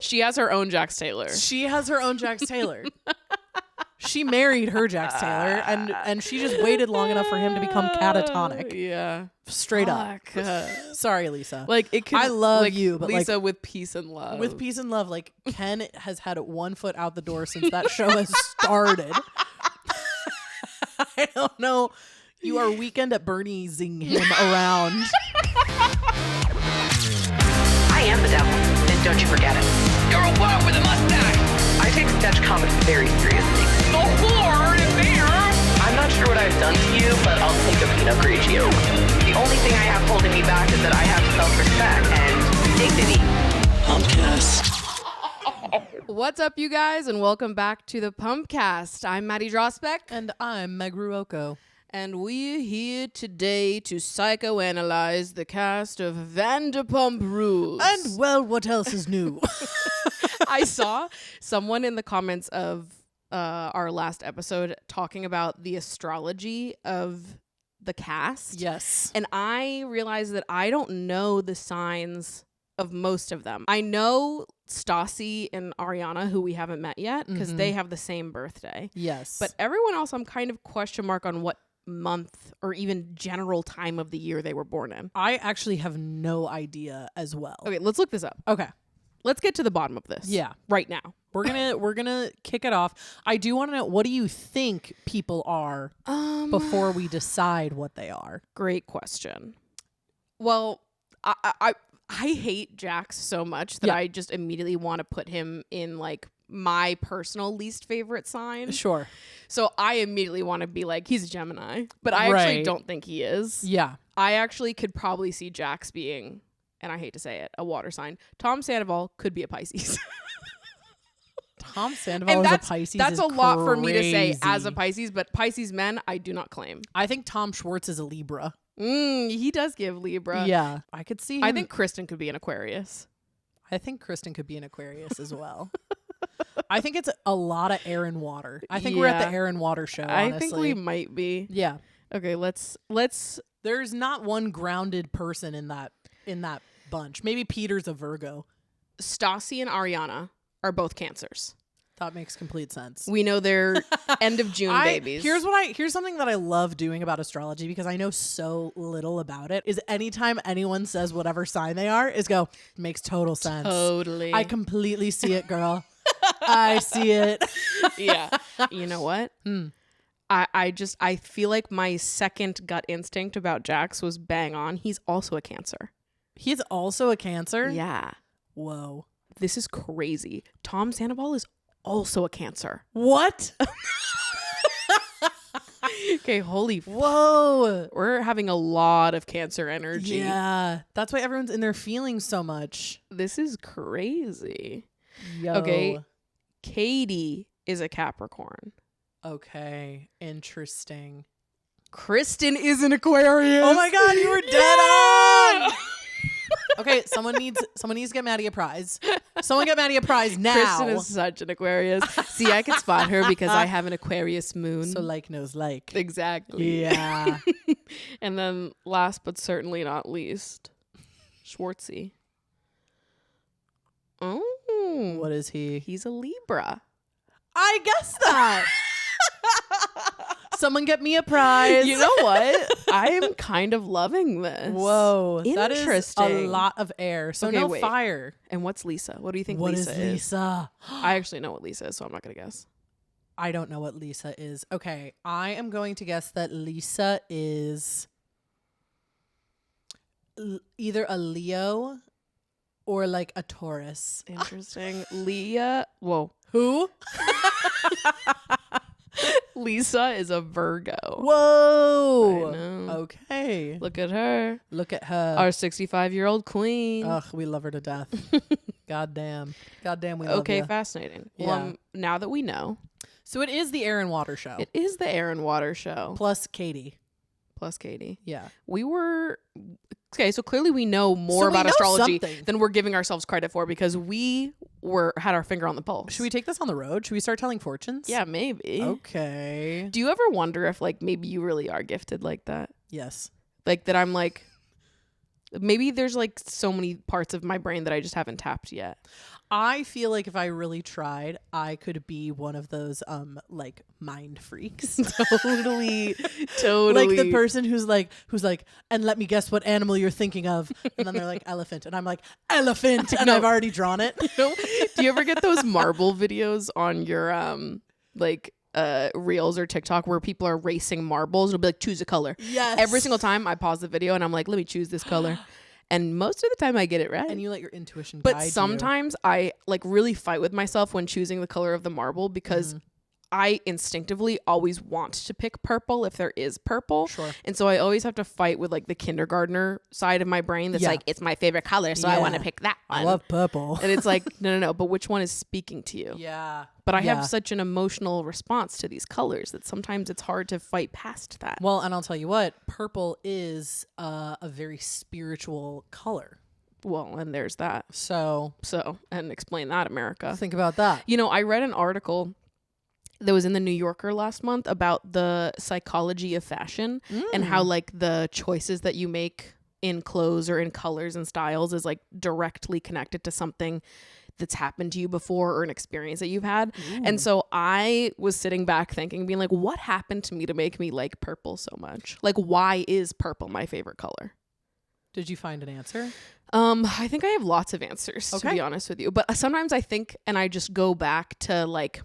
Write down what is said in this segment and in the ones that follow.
She has her own Jax Taylor. She has her own Jax Taylor. She married her Jax Taylor, and she just waited long enough for him to become catatonic. Yeah. Straight up. Sorry, Lisa. Like, it could, I love like, you, but Lisa like, with peace and love. with peace and love, like Ken has had one foot out the door since that show has started. I don't know. You are Weekend at Bernie'sing him around. I am the devil, and don't you forget it. You're a whore with a mustache. I take sketch comedy very seriously. The whore in there. I'm not sure what I've done to you, but I'll take a Pinot Grigio. The only thing I have holding me back is that I have self-respect and dignity. Pumpcast. What's up, you guys, and welcome back to the Pumpcast. I'm Maddie Drosbeck. And I'm Meg Ruocco. And we're here today to psychoanalyze the cast of Vanderpump Rules. And, well, what else is new? I saw someone in the comments of our last episode talking about the astrology of the cast. Yes. And I realized that I don't know the signs of most of them. I know Stassi and Ariana, who we haven't met yet, because they have the same birthday. Yes. But everyone else, I'm kind of question mark on what month or even general time of the year they were born in. I actually have no idea as well. Okay, let's look this up. Okay. Let's get to the bottom of this. Yeah. Right now. We're gonna kick it off. I do want to know, what do you think people are before we decide what they are? Great question. Well, I hate Jax so much that I just immediately want to put him in like my personal least favorite sign. Sure. So I immediately want to be like, he's a Gemini, but I actually don't think he is. Yeah. I actually could probably see Jax being, and I hate to say it, a water sign. Tom Sandoval could be a Pisces. Tom Sandoval is a Pisces. That's a lot for me to say crazy. as a Pisces, but Pisces men, I do not claim. I think Tom Schwartz is a Libra. He does give Libra. Yeah. I could see him. I think Kristen could be an Aquarius. I think Kristen could be an Aquarius as well. I think it's a lot of air and water. I think we're at the air and water show, honestly. I think we might be. Yeah. Okay, let's There's not one grounded person in that bunch. Maybe Peter's a Virgo. Stassi and Ariana are both Cancers. That makes complete sense. We know they're end of June babies. Here's something that I love doing about astrology, because I know so little about it, is anytime anyone says whatever sign they are, is go, makes total sense. Totally. I completely see it, girl. I see it. Yeah. You know what? I feel like my second gut instinct about Jax was bang on. He's also a Cancer. He's also a Cancer? Yeah. Whoa. This is crazy. Tom Sandoval is also a Cancer. What? Okay, holy Whoa. We're having a lot of Cancer energy. Yeah. That's why everyone's in their feelings so much. This is crazy. Yo. Okay. Katie is a Capricorn. Okay. Interesting. Kristen is an Aquarius. Oh my God, you were dead on. Okay, someone needs to get Maddie a prize. Someone get Maddie a prize now. Kristen is such an Aquarius. See, I can spot her because I have an Aquarius moon. So like knows like. Exactly. Yeah. And then last but certainly not least, Schwartzy. Oh. What is he? He's a Libra. I guess that. Someone get me a prize. You know what? I am kind of loving this. Whoa. Interesting. That is a lot of air. So Okay, no wait. fire. And what's Lisa? What do you think What Lisa is is? Lisa? I actually know what Lisa is, so I'm not going to guess. I don't know what Lisa is. Okay. I am going to guess that Lisa is either a Leo or like a Taurus. Interesting. Leah. Whoa. Who? Lisa is a Virgo. Whoa. I know. Okay. Look at her. Look at her. Our 65-year-old queen. Ugh, we love her to death. Goddamn, we love Okay, you. fascinating. Yeah. Well, now that we know, So it is the air and water show. it is the Air and Water show. Plus Katie. Plus Katie. Yeah. We were... Okay, so clearly we know more So we about know astrology something. than we're giving ourselves credit for, because we had our finger on the pulse. Should we take this on the road? Should we start telling fortunes? Yeah, maybe. Okay. Do you ever wonder if like maybe you really are gifted like that? Yes. Like that I'm like, Maybe there's like so many parts of my brain that I just haven't tapped yet. I feel like if I really tried, I could be one of those like mind freaks. Totally. Like the person who's like, and let me guess what animal you're thinking of. And then they're like, elephant. And I'm like, elephant. And I've already drawn it. Do you ever get those marble videos on your reels or TikTok where people are racing marbles? It'll be like, choose a color. Yes. Every single time I pause the video and I'm like, let me choose this color. And most of the time I get it right. And you let your intuition but guide sometimes I like really fight with myself when choosing the color of the marble because I instinctively always want to pick purple if there is purple. Sure. And so I always have to fight with like the kindergartner side of my brain that's like, it's my favorite color, so I want to pick that one. I love purple. And it's like, no, but which one is speaking to you? Yeah. But I have such an emotional response to these colors that sometimes it's hard to fight past that. Well, and I'll tell you what, purple is a very spiritual color. Well, and there's that. So And explain that, America. think about that. You know, I read an article that was in the New Yorker last month about the psychology of fashion and how like the choices that you make in clothes or in colors and styles is like directly connected to something that's happened to you before or an experience that you've had. And so I was sitting back thinking, being like, what happened to me to make me like purple so much? Like, why is purple my favorite color? Did you find an answer? I think I have lots of answers, to be honest with you. But sometimes I think, and I just go back to like,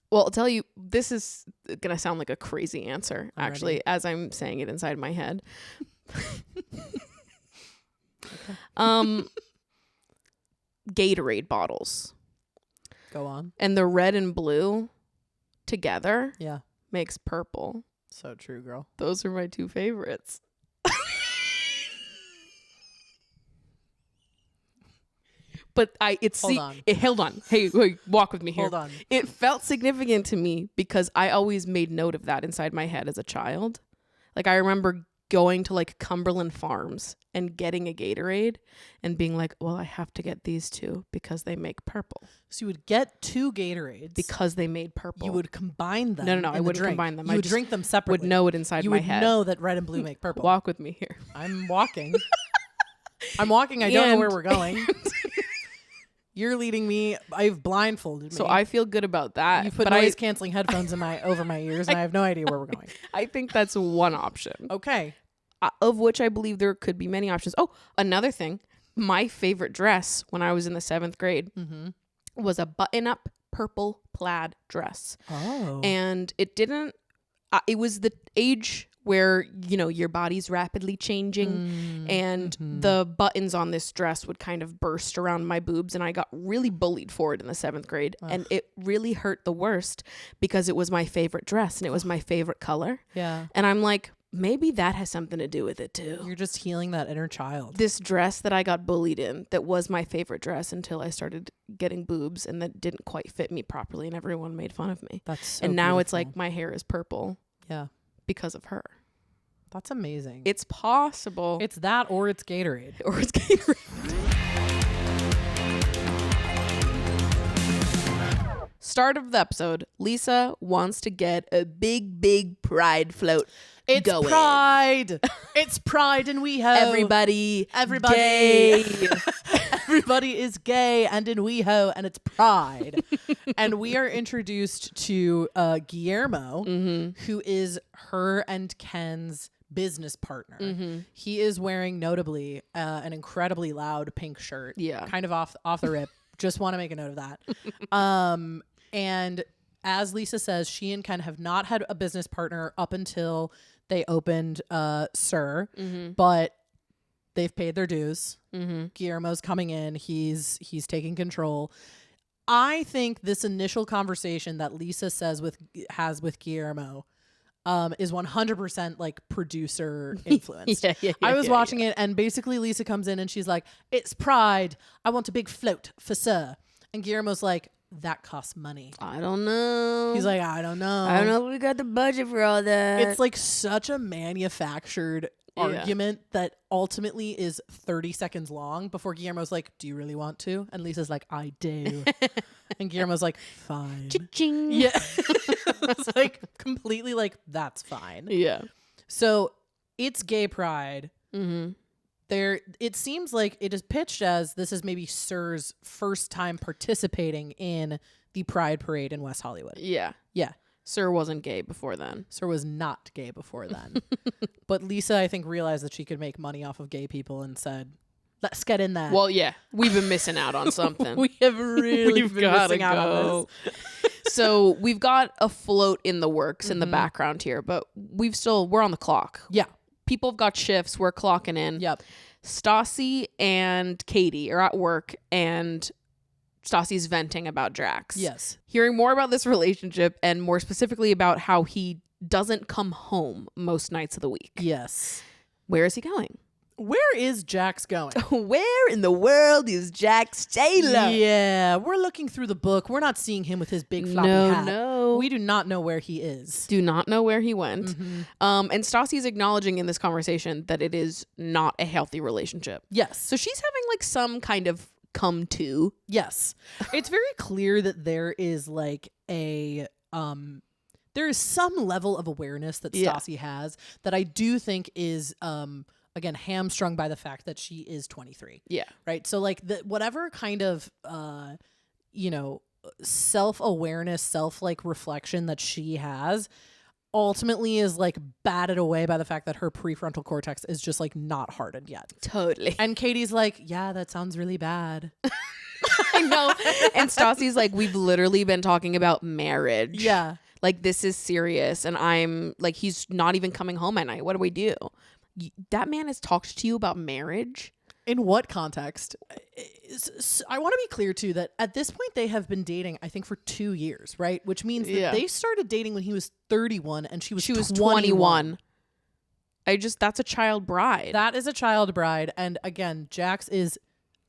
well, I'll tell you, this is going to sound like a crazy answer, actually, as I'm saying it inside my head. Gatorade bottles. Go on. And the red and blue together makes purple. So true, girl. Those are my two favorites. But hold on. Hey, walk with me here. Hold on. It felt significant to me because I always made note of that inside my head as a child. Like I remember going to like Cumberland Farms and getting a Gatorade and being like, well, I have to get these two because they make purple. So you would get two Gatorades because they made purple. You would combine them. No, I wouldn't combine them. You would drink them separately. Would know it inside my head. You would know that red and blue make purple. Walk with me here. I'm walking. I'm walking. I don't know where we're going. You're leading me. I've blindfolded me. So I feel good about that. You put noise canceling headphones over my ears, and I have no idea where we're going. I think that's one option. Okay. Of which I believe there could be many options. Oh, another thing. My favorite dress when I was in the 7th grade was a button-up purple plaid dress. Oh. And it didn't... it was the age where, you know, your body's rapidly changing and the buttons on this dress would kind of burst around my boobs, and I got really bullied for it in the 7th grade. And it really hurt the worst because it was my favorite dress and it was my favorite color. Yeah. And I'm like, maybe that has something to do with it too. You're just healing that inner child. This dress that I got bullied in that was my favorite dress until I started getting boobs and that didn't quite fit me properly and everyone made fun of me. That's so And now beautiful. it's like my hair is purple. Yeah. Because of her. That's amazing. It's possible. It's that or it's Gatorade. Or it's Gatorade. Start of the episode, Lisa wants to get a big pride float. It's going. pride. It's pride and WeHo. Everybody. Gay. Everybody is gay and in WeHo, and it's pride. And we are introduced to Guillermo, who is her and Ken's business partner. He is wearing notably an incredibly loud pink shirt. Yeah. Kind of off the rip. Just want to make a note of that. And as Lisa says, she and Ken have not had a business partner up until they opened SUR, but they've paid their dues. Guillermo's coming in. He's taking control. I think this initial conversation that Lisa has with Guillermo is 100% like producer influenced. I was watching it, and basically Lisa comes in and she's like, "It's pride. I want a big float for SUR." And Guillermo's like, "That costs money." I don't know. He's like, "I don't know. I don't know if we got the budget for all that." It's like such a manufactured argument that ultimately is 30 seconds long before Guillermo's like, "Do you really want to?" And Lisa's like, "I do." And Guillermo's like, "Fine." Cha-ching. Yeah. It's like completely like, that's fine. Yeah. So it's gay pride. it seems like it is pitched as this is maybe SUR's first time participating in the Pride Parade in West Hollywood. Yeah. Yeah. SUR wasn't gay before then. SUR was not gay before then. But Lisa, I think, realized that she could make money off of gay people and said, let's get in that. Well, yeah, we've been missing out on something. We have really We've been gotta missing out on go. this. So we've got a float in the works in the background here, but we're on the clock. Yeah. People have got shifts. We're clocking in. Yep. Stassi and Katie are at work, and Stassi's venting about Jax. Yes. Hearing more about this relationship, and more specifically about how he doesn't come home most nights of the week. Yes. Where is he going? Where is Jax going? Where in the world is Jax Taylor? Yeah, we're looking through the book. We're not seeing him with his big floppy hat. No. We do not know where he is. Do not know where he went. And Stassi's acknowledging in this conversation that it is not a healthy relationship. Yes. So she's having like some kind of come to. Yes. It's very clear that there is like a there is some level of awareness that Stassi has that I do think is again hamstrung by the fact that she is 23. Yeah. Right? So like whatever kind of self-awareness, self-like reflection that she has ultimately is like batted away by the fact that her prefrontal cortex is just like not hardened yet. Totally. And Katie's like, yeah, that sounds really bad. I know. And Stassi's like, we've literally been talking about marriage. Yeah. Like, this is serious. And I'm like, he's not even coming home at night. What do we do? That man has talked to you about marriage? In what context? I want to be clear too that at this point they have been dating, I think, for 2 years, right? Which means that they started dating when he was 31 and she was 21. That's a child bride. That is a child bride. And again, Jax is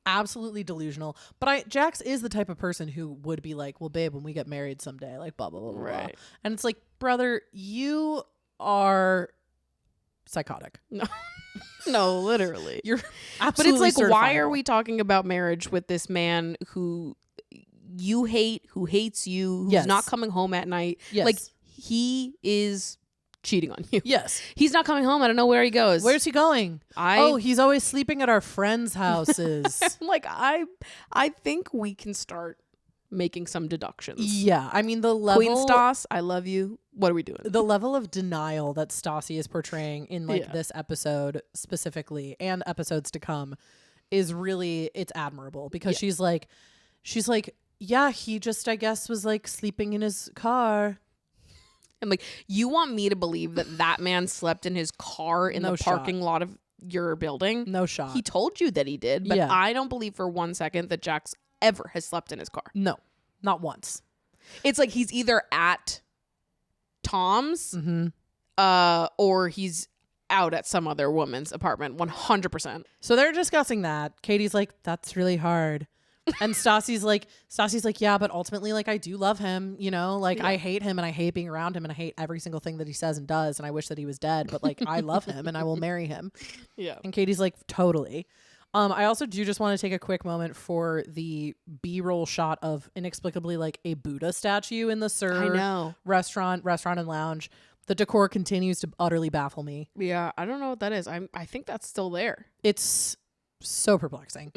absolutely delusional. But Jax is the type of person who would be like, well, babe, when we get married someday, like blah, blah, blah, blah. Right. And it's like, brother, you are psychotic. No, literally. You're absolutely But it's like, why are certifiable. we talking about marriage with this man who you hate, who hates you, who's not coming home at night? Yes. Like, he is cheating on you. Yes. He's not coming home. I don't know where he goes. Where's he going? He's always sleeping at our friends' houses. Like, I think we can start making some deductions. Yeah. I mean, the level... Queen Stas, I love you. What are we doing? The level of denial that Stassi is portraying in like this episode specifically and episodes to come is really, it's admirable because she's like, yeah, he just, I guess, was like sleeping in his car. And like, you want me to believe that man slept in his car in the parking lot of your building? No shot. He told you that he did, but I don't believe for 1 second that Jax ever has slept in his car. No, not once. It's like he's either at Tom's or he's out at some other woman's apartment 100%. So they're discussing that. Katie's like, that's really hard. And Stassi's like, yeah, but ultimately, like, I do love him, you know, like I hate him and I hate being around him and I hate every single thing that he says and does. And I wish that he was dead, but like, I love him and I will marry him. Yeah. And Katie's like, totally. I also do just want to take a quick moment for the B-roll shot of inexplicably like a Buddha statue in the SUR restaurant and lounge. The decor continues to utterly baffle me. Yeah, I don't know what that is. I think that's still there. It's so perplexing.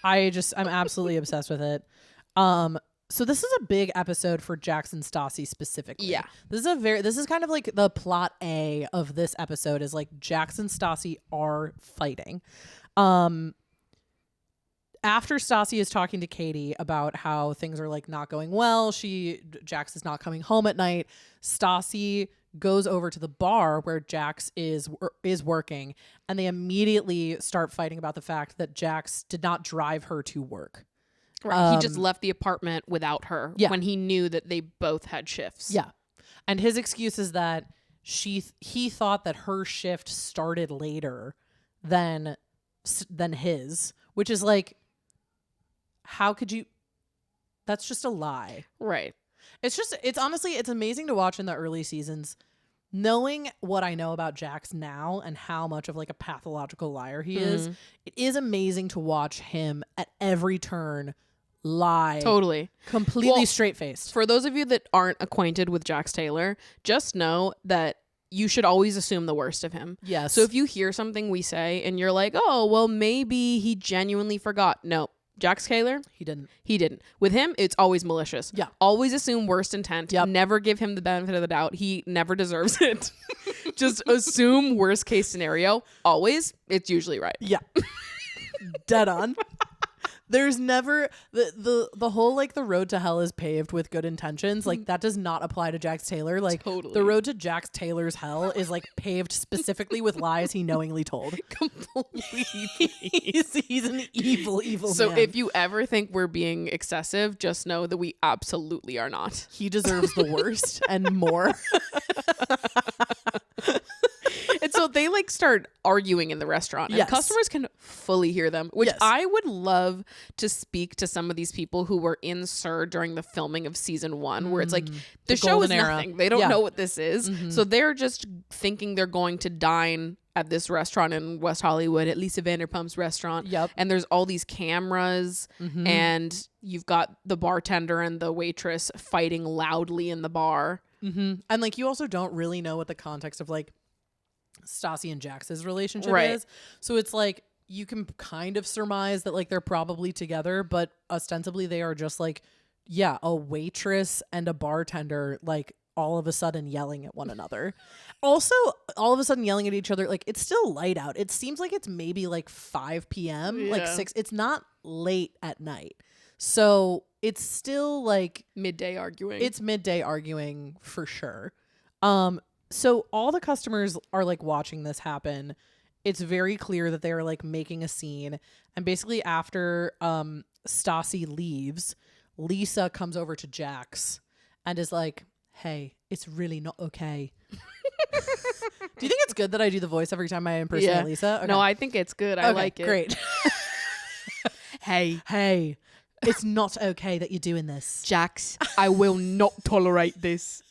I'm absolutely obsessed with it. So this is a big episode for Jax and Stassi specifically. Yeah. This is kind of like the plot A of this episode is like Jax and Stassi are fighting. After Stassi is talking to Katie about how things are like not going well, Jax is not coming home at night. Stassi goes over to the bar where Jax is working, and they immediately start fighting about the fact that Jax did not drive her to work. Right. He just left the apartment without her when he knew that they both had shifts. Yeah. And his excuse is that he thought that her shift started later than his, which is like, how could you? That's just a lie. Right. It's honestly, it's amazing to watch in the early seasons, knowing what I know about Jax now and how much of like a pathological liar he is. It is amazing to watch him at every turn lie. Totally. Completely straight-faced. For those of you that aren't acquainted with Jax Taylor, just know that you should always assume the worst of him. Yes. So if you hear something we say and you're like, oh, well, maybe he genuinely forgot. No. Jax Taylor? He didn't. He didn't. With him, it's always malicious. Yeah. Always assume worst intent. Yep. Never give him the benefit of the doubt. He never deserves it. Just assume worst case scenario. Always. It's usually right. Yeah. Dead on. There's never the whole like the road to hell is paved with good intentions. Like that does not apply to Jax Taylor. Like Totally. the road to Jax Taylor's hell is like paved specifically with lies he knowingly told. Completely. he's an evil So man. if you ever think we're being excessive, just know that we absolutely are not. He deserves the worst and more. And so they like start arguing in the restaurant and Yes. customers can fully hear them, which Yes. I would love to speak to some of these people who were in SUR during the filming of season 1, where it's like the show is golden era. nothing. They don't Yeah. know what this is. So they're just thinking they're going to dine at this restaurant in West Hollywood, at Lisa Vanderpump's restaurant. Yep. And there's all these cameras and you've got the bartender and the waitress fighting loudly in the bar. And like you also don't really know what the context of like Stassi and Jax's relationship Right. is. So it's like you can kind of surmise that like they're probably together, but ostensibly they are just like, yeah, a waitress and a bartender like all of a sudden yelling at one another. Also, all of a sudden yelling at each other. Like it's still light out. It seems like it's maybe like 5 p.m. like Yeah. 6. It's not late at night. So it's still like Midday arguing. it's midday arguing for sure. So all the customers are like watching this happen. It's very clear that they are like making a scene. And basically after Stassi leaves, Lisa comes over to Jax and is like, hey, it's really not okay. Do you think it's good that I do the voice every time I impersonate Lisa? Okay. No, I think it's good. I Okay, like it. Great. Hey, It's not okay that you're doing this. Jax, I will not tolerate this.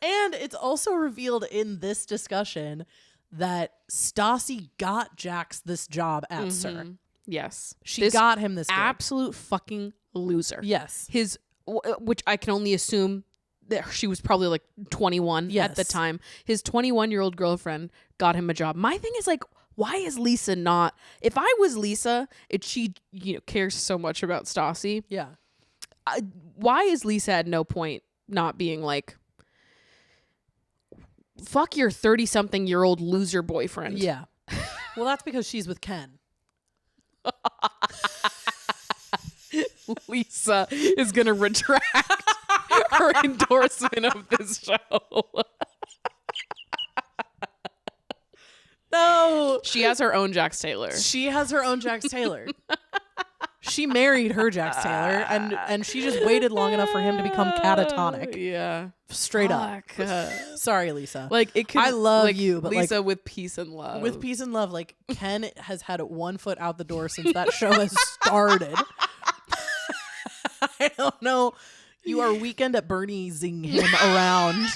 And it's also revealed in this discussion that Stassi got Jax this job at SUR. Yes. She This got him this gig. absolute fucking loser. Yes. His, which I can only assume that she was probably like 21 at the Yes. time. His 21-year-old girlfriend got him a job. My thing is like, why is Lisa not? If I was Lisa, she cares so much about Stassi. Yeah. Why is Lisa at no point not being like, fuck your 30-something-year-old loser boyfriend? Yeah. Well, that's because she's with Ken. Lisa is gonna retract her endorsement of this show. No. She has her own Jax Taylor. She has her own Jax Taylor. She married her Jax Taylor and she just waited long enough for him to become catatonic. Yeah. Straight up. Fuck. Sorry, Lisa. Like it could, I love like, you, but Lisa with peace and love. with peace and love, like Ken has had 1 foot out the door since that show has started. I don't know. You are Weekend at Bernie'sing him around.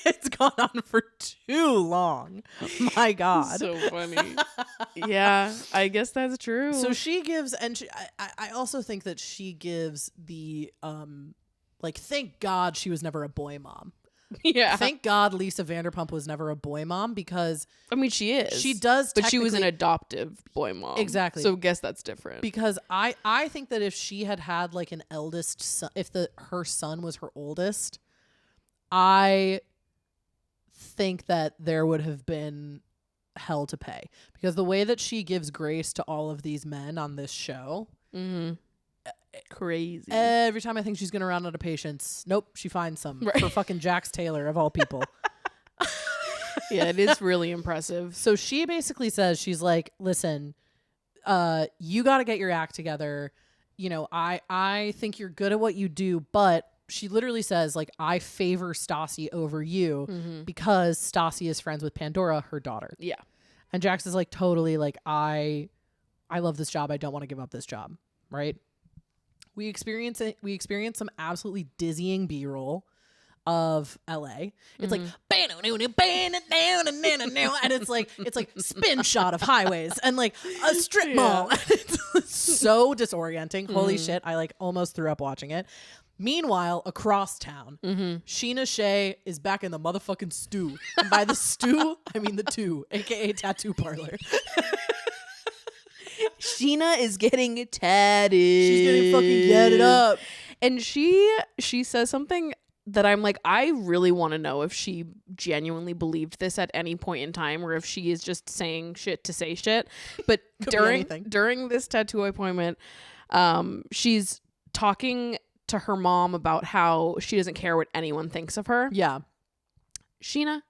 It's gone on for too long. My God. So funny. Yeah, I guess that's true. So she gives, and I also think that she gives the like, thank God she was never a boy mom. yeah. Thank God Lisa Vanderpump was never a boy mom, because I mean, she is. she does, but she was an technically- adoptive boy mom. Exactly. So I guess that's different. because I think that if she had like an eldest son, if her son was her oldest, I think that there would have been hell to pay, because the way that she gives grace to all of these men on this show, Crazy. every time I think she's gonna run out of patience, nope, she finds some Right. for fucking Jax Taylor of all people. Yeah, it is really impressive. So she basically says, she's like, listen, you got to get your act together. You know, I think you're good at what you do, but she literally says, like, I favor Stassi over you because Stassi is friends with Pandora, her daughter. Yeah. And Jax is like, totally, like, I love this job. I don't want to give up this job. Right. We experience some absolutely dizzying B-roll. of LA. It's like and it's like spin shot of highways and like a strip mall. It's so disorienting. Holy shit, I like almost threw up watching it. Meanwhile, across town, Scheana Shay is back in the motherfucking stew. And by the stew, I mean the two, aka tattoo parlor. Scheana is getting tatted. She's getting fucking getted up. And she says something that I'm like, I really want to know if she genuinely believed this at any point in time or if she is just saying shit to say shit. But during this tattoo appointment, she's talking to her mom about how she doesn't care what anyone thinks of her. Yeah. Scheana,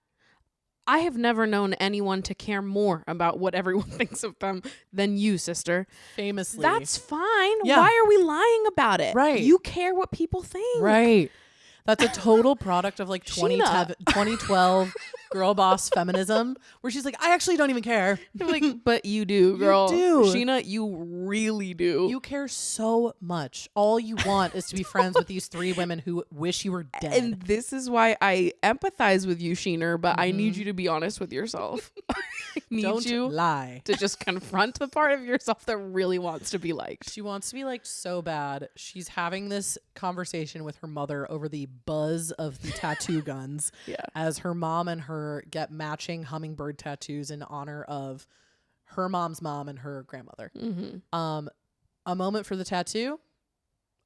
I have never known anyone to care more about what everyone thinks of them than you, sister. Famously. That's fine. Yeah. Why are we lying about it? Right. You care what people think. Right. That's a total product of like 2012 girl boss feminism, where she's like, I actually don't even care. Like, but you do, girl. You do. Scheana, you really do. You care so much. All you want is to be friends with these three women who wish you were dead. And this is why I empathize with you, Scheana, but I need you to be honest with yourself. I need Don't you lie. to just confront the part of yourself that really wants to be liked. She wants to be liked so bad. She's having this conversation with her mother over the buzz of the tattoo guns. Yeah. As her mom and her get matching hummingbird tattoos in honor of her mom's mom and her grandmother. A moment for the tattoo.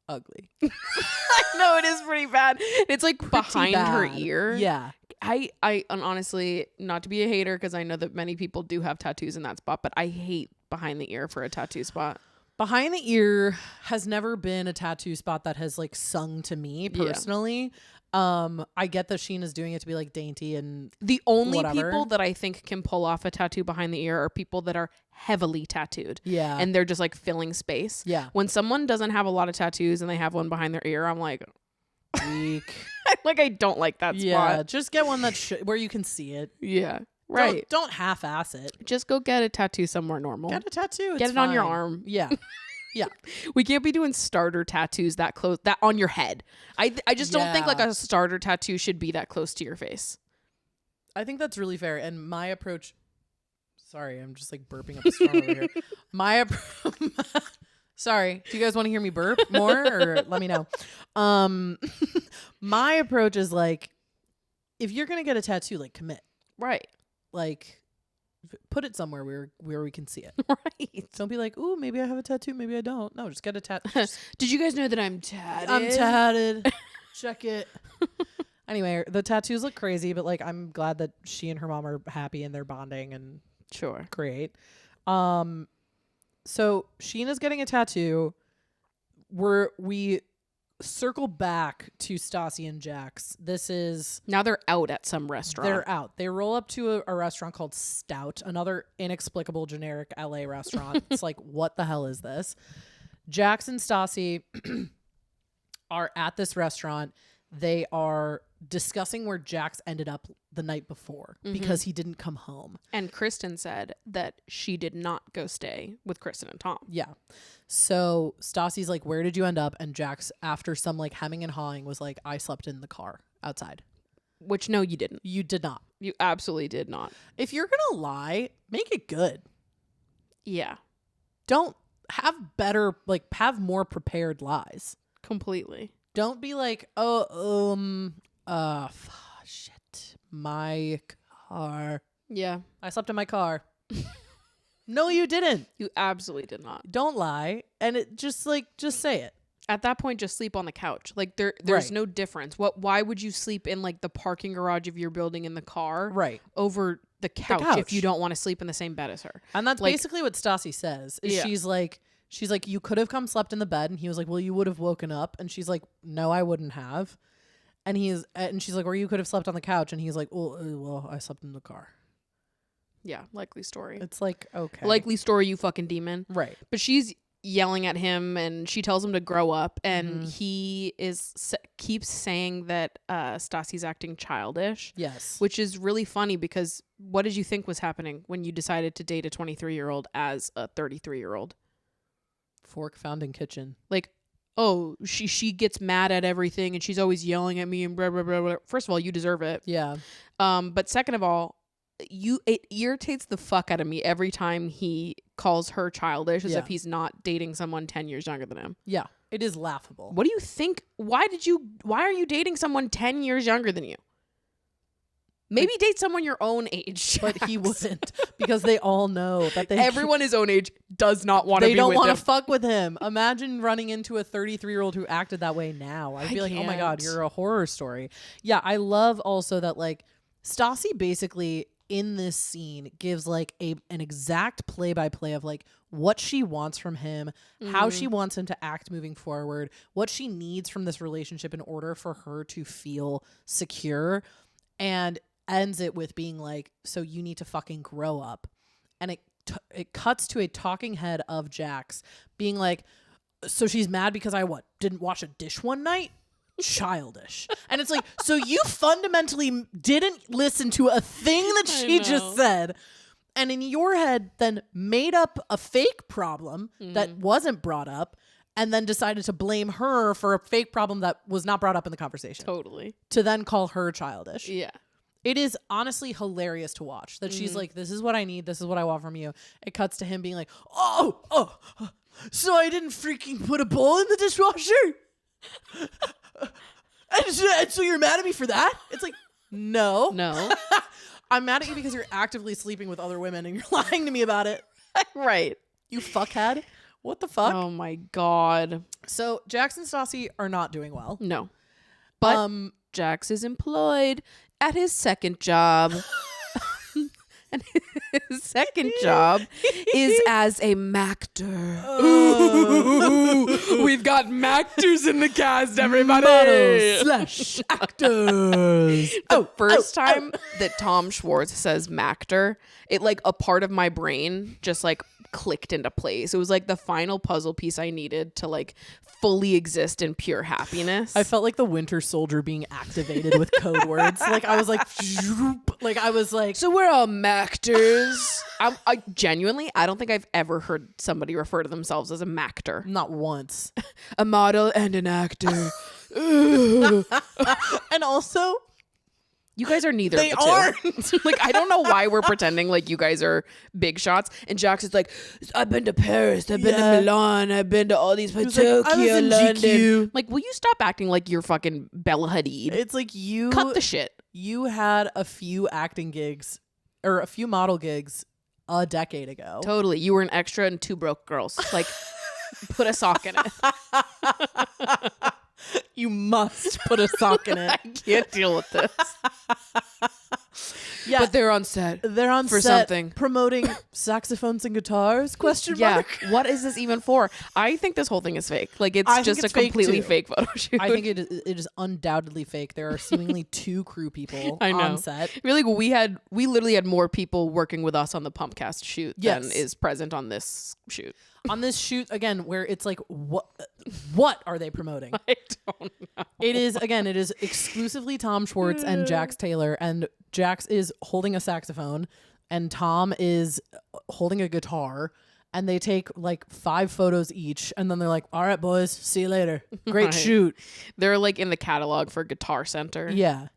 Ugly. I know, it is pretty bad. It's like behind her ear. Yeah. I and honestly, not to be a hater, because I know that many people do have tattoos in that spot, but I hate behind the ear for a tattoo spot. Behind the ear has never been a tattoo spot that has like sung to me personally. I get that Sheena's doing it to be like dainty and the only whatever. people that I think can pull off a tattoo behind the ear are people that are heavily tattooed. Yeah. And they're just like filling space. Yeah. When someone doesn't have a lot of tattoos and they have one behind their ear, I'm like, weak. like, I don't like that Yeah. spot. Just get one that's where you can see it. Yeah. Right. Don't half-ass it. Just go get a tattoo somewhere normal. Get a tattoo. Get it's it on your fine. arm. Yeah. Yeah. We can't be doing starter tattoos that close, that on your head. I just don't think like a starter tattoo should be that close to your face. I think that's really fair. And my approach, sorry, I'm just like burping up a storm over here. Sorry, do you guys want to hear me burp more or let me know? My approach is like, if you're going to get a tattoo, like commit. Right. Like put it somewhere where we can see it. Right. Don't be like, ooh, maybe I have a tattoo, maybe I don't. No, just get a tattoo. Did you guys know that I'm tatted? I'm tatted. Check it. Anyway, the tattoos look crazy, but like I'm glad that she and her mom are happy and they're bonding and Sure. great. So Sheena's getting a tattoo. We circle back to Stassi and Jax. This is Now they're out at some restaurant. they're out. They roll up to a restaurant called Stout, another inexplicable generic LA restaurant. It's like, what the hell is this? Jax and Stassi are at this restaurant. They are discussing where Jax ended up the night before because he didn't come home. And Kristen said that she did not go stay with Kristen and Tom. Yeah. So Stassi's like, where did you end up? And Jax, after some like hemming and hawing, was like, I slept in the car outside. Which, no, you didn't. You did not. You absolutely did not. If you're going to lie, make it good. Yeah. Don't have better, like have more prepared lies. Completely. Don't be like, shit, my car. Yeah. I slept in my car. No, you didn't. You absolutely did not. Don't lie. And it just say it. At that point, just sleep on the couch. Like there's Right. no difference. Why would you sleep in like the parking garage of your building in the car Right. over the couch if you don't want to sleep in the same bed as her? And that's Like- basically what Stassi says. Is Yeah. She's like, you could have come slept in the bed. And he was like, well, you would have woken up. And she's like, no, I wouldn't have. And she's like, or you could have slept on the couch. And he's like, well, I slept in the car. Yeah, likely story. It's like, okay. Likely story, you fucking demon. Right. But she's yelling at him and she tells him to grow up. And he keeps saying that Stassi's acting childish. Yes. Which is really funny because what did you think was happening when you decided to date a 23-year-old as a 33-year-old? Fork found in kitchen. Like, oh, she gets mad at everything and she's always yelling at me and blah, blah, blah, blah. First of all, you deserve it. Yeah. But second of all, it irritates the fuck out of me every time he calls her childish as if he's not dating someone 10 years younger than him. Yeah. It is laughable. What do you think? Why are you dating someone 10 years younger than you? Maybe date someone your own age. But he wouldn't, because they all know that everyone his own age does not want to be with him. They don't want to fuck with him. Imagine running into a 33-year-old who acted that way now. I'd be like, oh my God, you're a horror story. Yeah, I love also that like Stassi basically in this scene gives like an exact play-by-play of like what she wants from him, how she wants him to act moving forward, what she needs from this relationship in order for her to feel secure, and ends it with being like, so you need to fucking grow up. And it cuts to a talking head of Jax being like, so she's mad because I didn't wash a dish one night? Childish. And it's like, so you fundamentally didn't listen to a thing that she just said, and in your head then made up a fake problem that wasn't brought up, and then decided to blame her for a fake problem that was not brought up in the conversation. Totally. To then call her childish. Yeah. It is honestly hilarious to watch that she's like, this is what I need. This is what I want from you. It cuts to him being like, oh, so I didn't freaking put a bowl in the dishwasher? and so you're mad at me for that? It's like, no. I'm mad at you because you're actively sleeping with other women and you're lying to me about it. Right. You fuckhead. What the fuck? Oh my God. So Jax and Stassi are not doing well. No. But Jax is employed at his second job. And his second job is as a MACTOR. Ooh, we've got MACTORs in the cast, everybody. Models / actors. The first time that Tom Schwartz says MACTOR, it like a part of my brain just like clicked into place. It was like the final puzzle piece I needed to like fully exist in pure happiness. I felt like the Winter Soldier being activated with code words. Like I was like, so we're all MACTORs. I genuinely, I don't think I've ever heard somebody refer to themselves as a MACTOR. Not once. A model and an actor. And also, you guys are neither they of the aren't. two. Like, I don't know why we're pretending like you guys are big shots. And Jax is like, I've been to Paris, I've been to Milan, I've been to all these places. Like, I was in London. GQ. Like, will you stop acting like you're fucking Bella Hadid? It's like you cut the shit. You had a few acting gigs or a few model gigs a decade ago. Totally. You were an extra in Two Broke Girls. Like, put a sock in it. You must put a sock in it. I can't deal with this. Yeah, but they're on set. They're on for set something, promoting saxophones and guitars. Question mark. What is this even for? I think this whole thing is fake. Like it's just a completely fake photo shoot. I think it is undoubtedly fake. There are seemingly 2 crew people on set. Really, we literally had more people working with us on the Pumpcast shoot than is present on this shoot. On this shoot, again, where it's like, what are they promoting? I don't know. It is exclusively Tom Schwartz and Jax Taylor, and Jax is holding a saxophone and Tom is holding a guitar, and they take like 5 photos each, and then they're like, all right, boys, see you later. Great shoot. They're like in the catalog for Guitar Center. Yeah.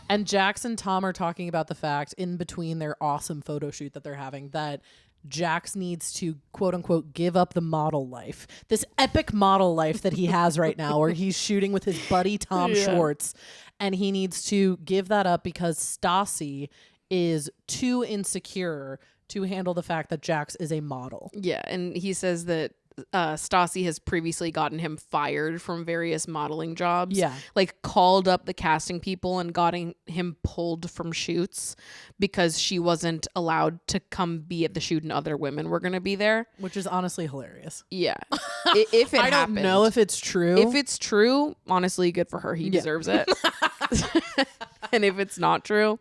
And Jax and Tom are talking about the fact in between their awesome photo shoot that they're having that Jax needs to quote unquote give up the model life, this epic model life that he has right now where he's shooting with his buddy Tom Schwartz, and he needs to give that up because Stassi is too insecure to handle the fact that Jax is a model. Yeah, and he says that Stassi has previously gotten him fired from various modeling jobs. Yeah. Like called up the casting people and gotten him pulled from shoots because she wasn't allowed to come be at the shoot and other women were going to be there. Which is honestly hilarious. Yeah. If it I happened. don't know if it's true. If it's true, honestly, good for her. He deserves it. And if it's not true,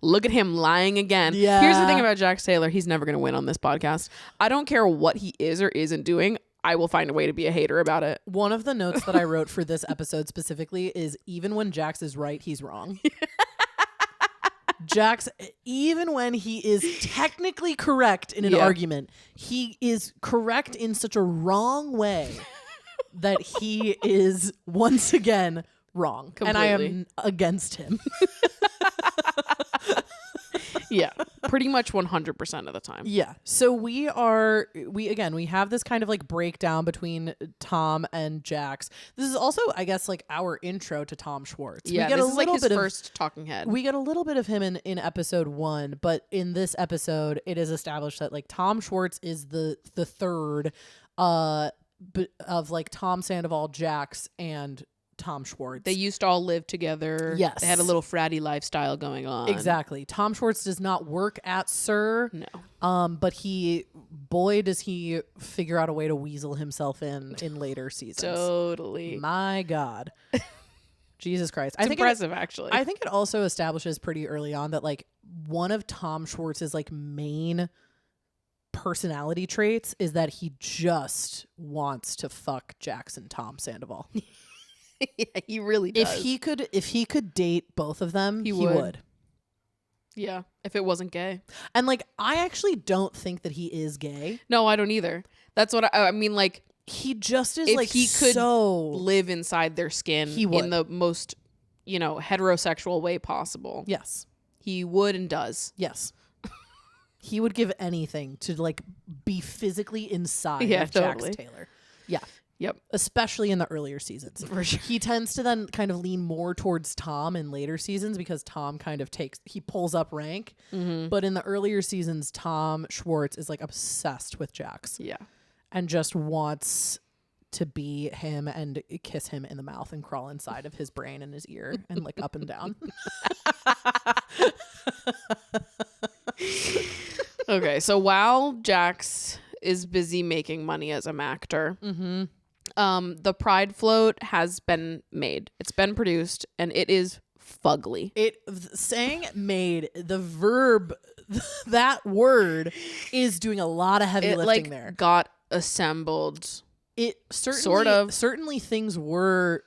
look at him lying again. Yeah. Here's the thing about Jax Taylor. He's never going to win on this podcast. I don't care what he is or isn't doing. I will find a way to be a hater about it. One of the notes that I wrote for this episode specifically is even when Jax is right, he's wrong. Jax, even when he is technically correct in an argument, he is correct in such a wrong way that he is once again wrong. And I Completely. am against him. Yeah, pretty much 100% of the time. Yeah. So we have this kind of like breakdown between Tom and Jax. This is also, I guess, like our intro to Tom Schwartz. Yeah, we get this a is like little his bit first talking head. We get a little bit of him in episode 1, but in this episode, it is established that like Tom Schwartz is the third of like Tom Sandoval, Jax, and Tom Schwartz. They used to all live together. Yes. They had a little fratty lifestyle going on. Exactly. Tom Schwartz does not work at SUR. No. But boy, does he figure out a way to weasel himself in later seasons. Totally. My God. Jesus Christ. It's impressive, actually. I think it also establishes pretty early on that like one of Tom Schwartz's like main personality traits is that he just wants to fuck Jackson Tom Sandoval. Yeah, he really does. If he could date both of them, he would. Yeah, if it wasn't gay. And like I actually don't think that he is gay. No, I don't either. That's what I mean. Like he just is if like he could so live inside their skin He would. in the most, heterosexual way possible. Yes. He would and does. Yes. He would give anything to like be physically inside Yeah, of totally. Jax Taylor. Yeah. Yep. Especially in the earlier seasons. For sure. He tends to then kind of lean more towards Tom in later seasons because Tom kind of he pulls up rank. Mm-hmm. But in the earlier seasons, Tom Schwartz is like obsessed with Jax. Yeah. And just wants to be him and kiss him in the mouth and crawl inside of his brain and his ear and like up and down. Okay, so while Jax is busy making money as a MACTOR, the Pride float has been made. It's been produced, and it is fugly. Saying made, the verb, that word is doing a lot of heavy lifting there. Got assembled. It certainly, Sort of. certainly things were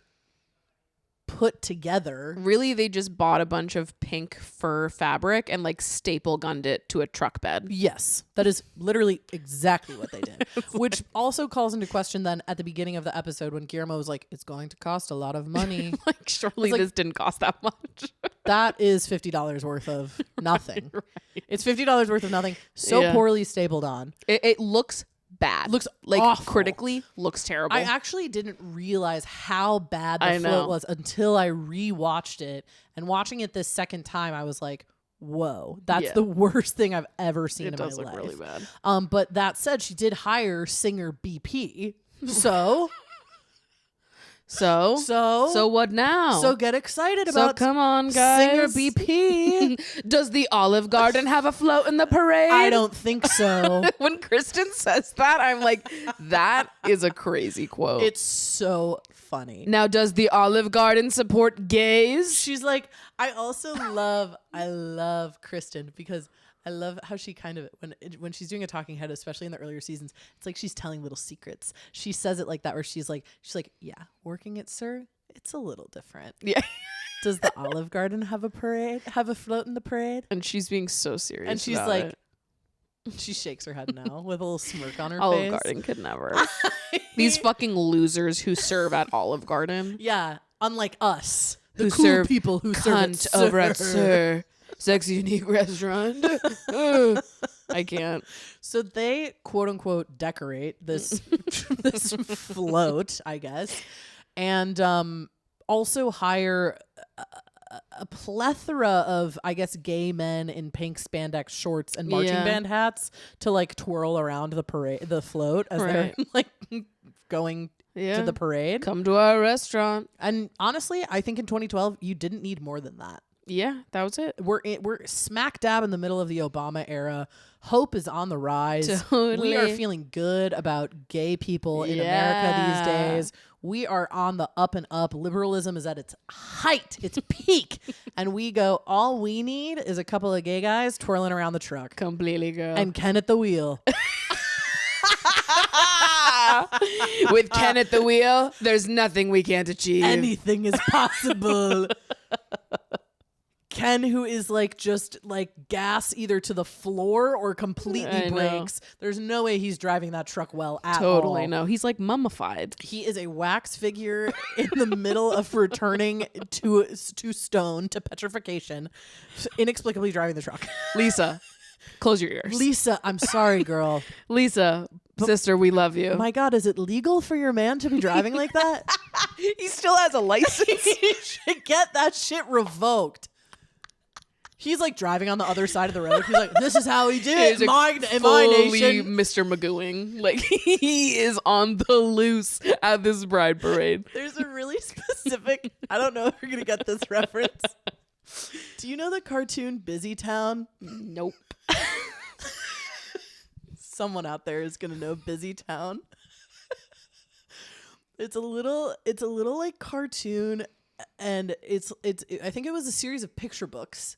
put together. Really, they just bought a bunch of pink fur fabric and like staple gunned it to a truck bed. Yes, that is literally exactly what they did. Which also calls into question then at the beginning of the episode when Guillermo was like, it's going to cost a lot of money. Like, surely like- this didn't cost that much. That is $50 worth of nothing. Right. It's $50 worth of nothing. So Yeah. poorly stapled on. It looks bad. Looks like awful. critically looks terrible. I actually didn't realize how bad the I float know. was until I rewatched it. And watching it this second time, I was like, whoa, that's Yeah. the worst thing I've ever seen it in my does look life. really bad. But that said, she did hire singer BP. So what now? So get excited So about come on, guys. singer BP. Does the Olive Garden have a float in the parade? I don't think so. When Kristen says that, I'm like, that is a crazy quote. It's so funny. Now, does the Olive Garden support gays? She's like, I love Kristen because I love how she kind of when she's doing a talking head, especially in the earlier seasons, it's like she's telling little secrets. She says it like that, where she's like, yeah, working at SUR, it's a little different. Yeah. Does the Olive Garden have a float in the parade? And she's being so serious. And she's about like, it. she shakes her head no with a little smirk on her Olive face. Garden could never. These fucking losers who serve at Olive Garden. Yeah, unlike us, the Who cool serve people who serve at Cunt over at SUR. SUR. Sexy Unique Restaurant. Ugh. I can't. So they quote unquote decorate this this float, I guess, and also hire a plethora of, I guess, gay men in pink spandex shorts and marching Yeah. band hats to like twirl around the float as they're like going to the parade. Come to our restaurant. And honestly, I think in 2012 you didn't need more than that. Yeah, that was it. We're smack dab in the middle of the Obama era. Hope is on the rise. Totally. We are feeling good about gay people in America these days. We are on the up and up. Liberalism is at its height, its peak. And we go, all we need is a couple of gay guys twirling around the truck. Completely, girl. And Ken at the wheel. With Ken at the wheel, there's nothing we can't achieve. Anything is possible. Ken, who is like just like gas either to the floor or completely breaks. There's no way he's driving that truck well at all. Totally no. He's like mummified. He is a wax figure in the middle of returning to stone, to petrification, inexplicably driving the truck. Lisa, close your ears. Lisa, I'm sorry, girl. Lisa, sister, we love you. My God, is it legal for your man to be driving like that? He still has a license. He should get that shit revoked. He's like driving on the other side of the road. He's like, this is how we do it in my nation. Mr. Magooing. Like, he is on the loose at this bride parade. There's a really specific, I don't know if you're going to get this reference. Do you know the cartoon Busy Town? Nope. Someone out there is going to know Busy Town. It's a little like cartoon, and it's I think it was a series of picture books.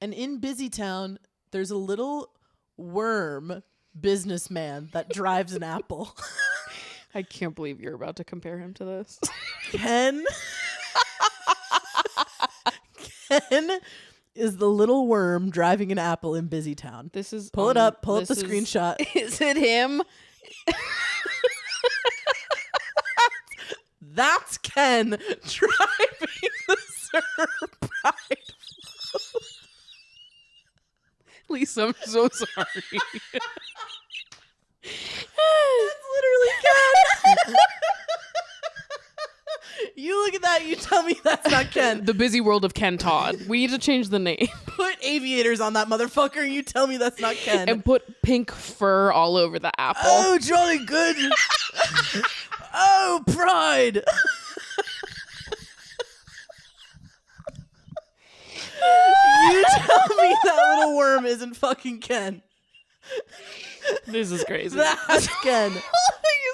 And in Busy Town, there's a little worm businessman that drives an apple. I can't believe you're about to compare him to this. Ken is the little worm driving an apple in Busy Town. This is pull up the screenshot. Is it him? That's Ken driving the SUR Pride Float. Lisa, I'm so sorry. That's literally Ken. You look at that, you tell me that's not Ken. The busy world of Ken Todd. We need to change the name. Put aviators on that motherfucker, you tell me that's not Ken. And put pink fur all over the apple. Oh, jolly good. Oh, pride. You tell me that little worm isn't fucking Ken. This is crazy. That's Ken. This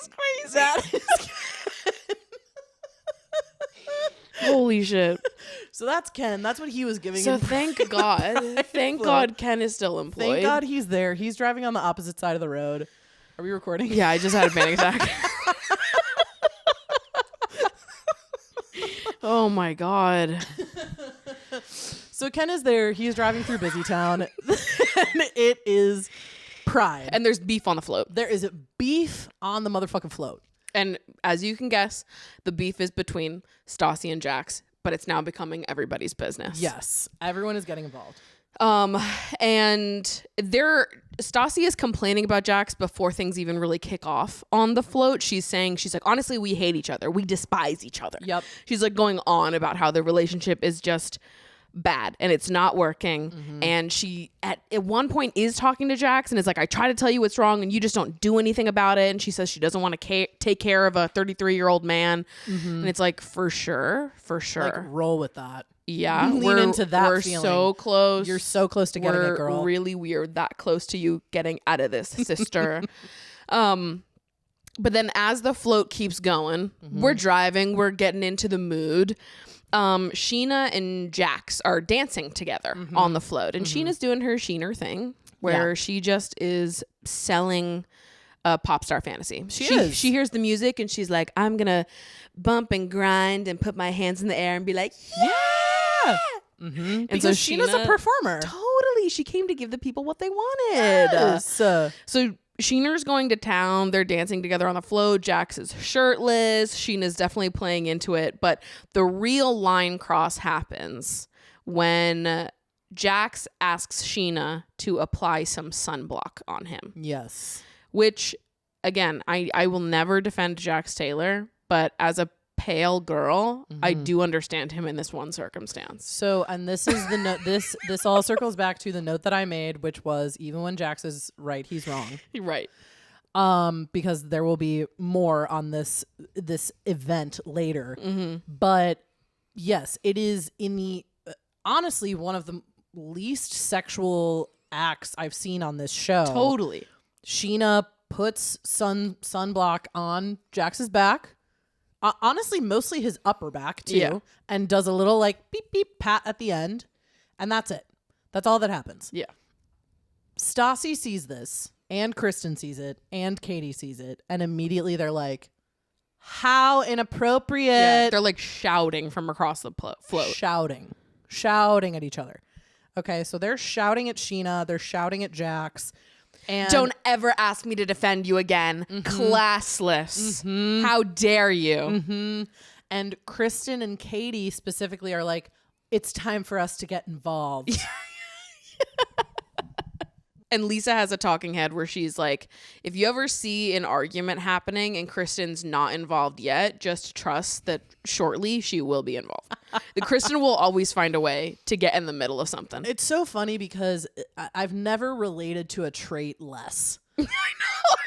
is crazy. That is Ken. Holy shit. So that's Ken. That's what he was giving. So thank God. Thank God Ken is still employed. Thank God he's there. He's driving on the opposite side of the road. Are we recording? Yeah, I just had a panic attack. Oh my God. So Ken is there. He's driving through Busy Town. And it is Pride. And there's beef on the float. There is beef on the motherfucking float. And as you can guess, the beef is between Stassi and Jax, but it's now becoming everybody's business. Yes. Everyone is getting involved. And Stassi is complaining about Jax before things even really kick off on the float. She's like, honestly, we hate each other. We despise each other. Yep. She's like going on about how the relationship is just bad and it's not working. Mm-hmm. And she at one point is talking to Jax and is like, I try to tell you what's wrong and you just don't do anything about it. And she says she doesn't want to take care of a 33-year-old man. Mm-hmm. And it's like, for sure. Like, roll with that. Yeah, lean into that. We're feeling. So close. You're so close to getting it, girl. We're that close to you getting out of this, sister. But then as the float keeps going, mm-hmm. we're driving, we're getting into the mood. Scheana and Jax are dancing together mm-hmm. on the float, and mm-hmm. Sheena's doing her Sheener thing, where she just is selling a pop star fantasy. She hears the music and she's like, I'm gonna bump and grind and put my hands in the air and be like, yeah. Mm-hmm. And because Sheena's a performer. Totally. She came to give the people what they wanted. Yes. So Sheena's going to town. They're dancing together on the float. Jax is shirtless. Sheena's definitely playing into it. But the real line cross happens when Jax asks Scheana to apply some sunblock on him. Yes. Which, again, I will never defend Jax Taylor, but as a pale girl, mm-hmm. I do understand him in this one circumstance. So, and this is the note. This all circles back to the note that I made, which was even when Jax is right, he's wrong. Right. Because there will be more on this event later. Mm-hmm. But yes, it is in the honestly one of the least sexual acts I've seen on this show. Totally. Scheana puts sunblock on Jax's back. Honestly, mostly his upper back too, and does a little like beep beep pat at the end, and that's it. That's all that happens. Yeah. Stassi sees this, and Kristen sees it, and Katie sees it, and immediately they're like, "How inappropriate!" Yeah, they're like shouting from across the float. Shouting. shouting at each other. Okay, so they're shouting at Scheana, they're shouting at Jax. And don't ever ask me to defend you again. Classless. How dare you? And Kristen and Katie specifically are like, it's time for us to get involved. And Lisa has a talking head where she's like, if you ever see an argument happening and Kristen's not involved yet, just trust that shortly she will be involved. Kristen will always find a way to get in the middle of something. It's so funny because I've never related to a trait less. I know.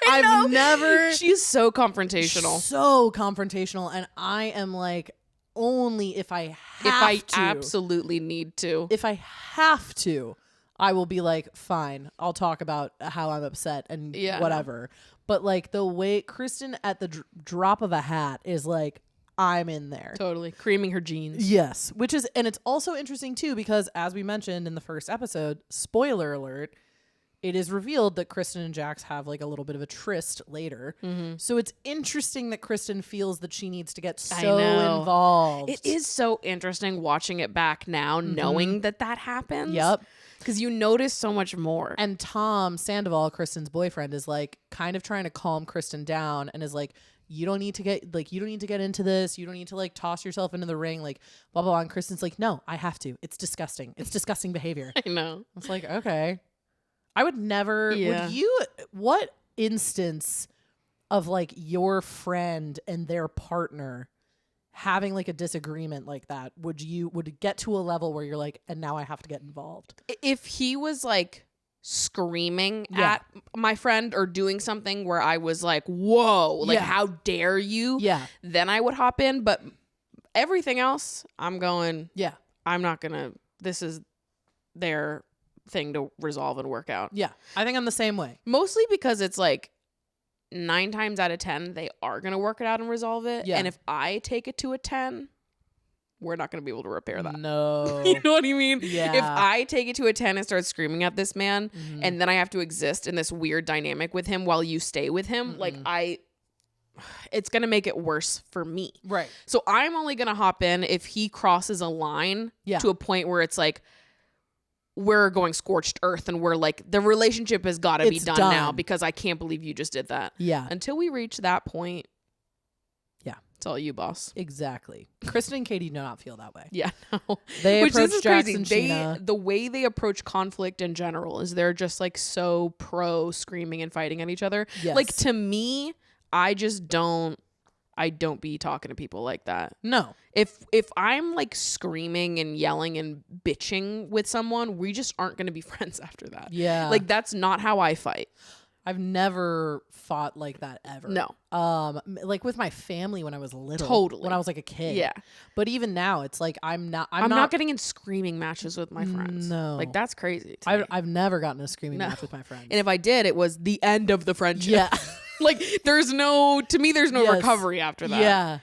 I've never. She's so confrontational. So confrontational. And I am like, only if I have to. Absolutely need to. If I have to, I will be like, fine, I'll talk about how I'm upset and whatever. But like the way Kristen at the drop of a hat is like, I'm in there. Totally. Creaming her jeans. Yes. Which is, and it's also interesting too, because as we mentioned in the first episode, spoiler alert, it is revealed that Kristen and Jax have like a little bit of a tryst later. So it's interesting that Kristen feels that she needs to get so involved. It is so interesting watching it back now, knowing that happens. Yep. Because you notice so much more. And Tom Sandoval, Kristen's boyfriend, is like kind of trying to calm Kristen down and is like, you don't need to get into this. You don't need to like toss yourself into the ring, like blah, blah, blah. And Kristen's like, no, I have to. It's disgusting. It's disgusting behavior. I know. It's like, okay. I would never, what instance of like your friend and their partner having like a disagreement like that would it get to a level where you're like, and now I have to get involved? If he was like screaming at my friend or doing something where I was like, whoa, like how dare you? Then I would hop in. But everything else, I'm going, I'm not gonna, this is their thing to resolve and work out. I think I'm the same way. Mostly because it's like 9 times out of 10 they are gonna work it out and resolve it. And if I take it to a 10, we're not gonna be able to repair that. No. You know what I mean? Yeah. If I take it to a 10 and start screaming at this man, and then I have to exist in this weird dynamic with him while you stay with him, like it's gonna make it worse for me. Right. So I'm only gonna hop in if he crosses a line to a point where it's like, we're going scorched earth and we're like, the relationship has got to be done now because I can't believe you just did that. Until we reach that point, it's all you, boss. Exactly. Kristen and Katie do not feel that way. No. They Which approach is Jax crazy. and Scheana. The way they approach conflict in general is they're just like so pro screaming and fighting at each other. Like to me, I don't be talking to people like that. No. If I'm like screaming and yelling and bitching with someone, we just aren't going to be friends after that. Like that's not how I fight. I've never fought like that ever. No. Like with my family when I was little. Totally. When I was like a kid. But even now it's like I'm not getting in screaming matches with my friends. No. Like that's crazy to me. I've never gotten a screaming match with my friends. And if I did, it was the end of the friendship. Like there's no recovery after that.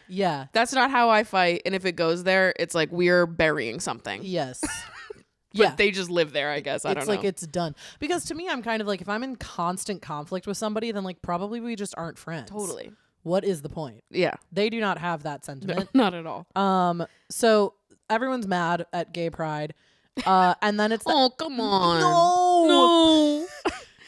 That's not how I fight. And if it goes there, it's like we're burying something. But they just live there, I guess. I don't know. It's like it's done. Because to me, I'm kind of like, if I'm in constant conflict with somebody, then like probably we just aren't friends. Totally. What is the point? They do not have that sentiment. No, not at all. So everyone's mad at Gay Pride. And then it's oh, come on. No.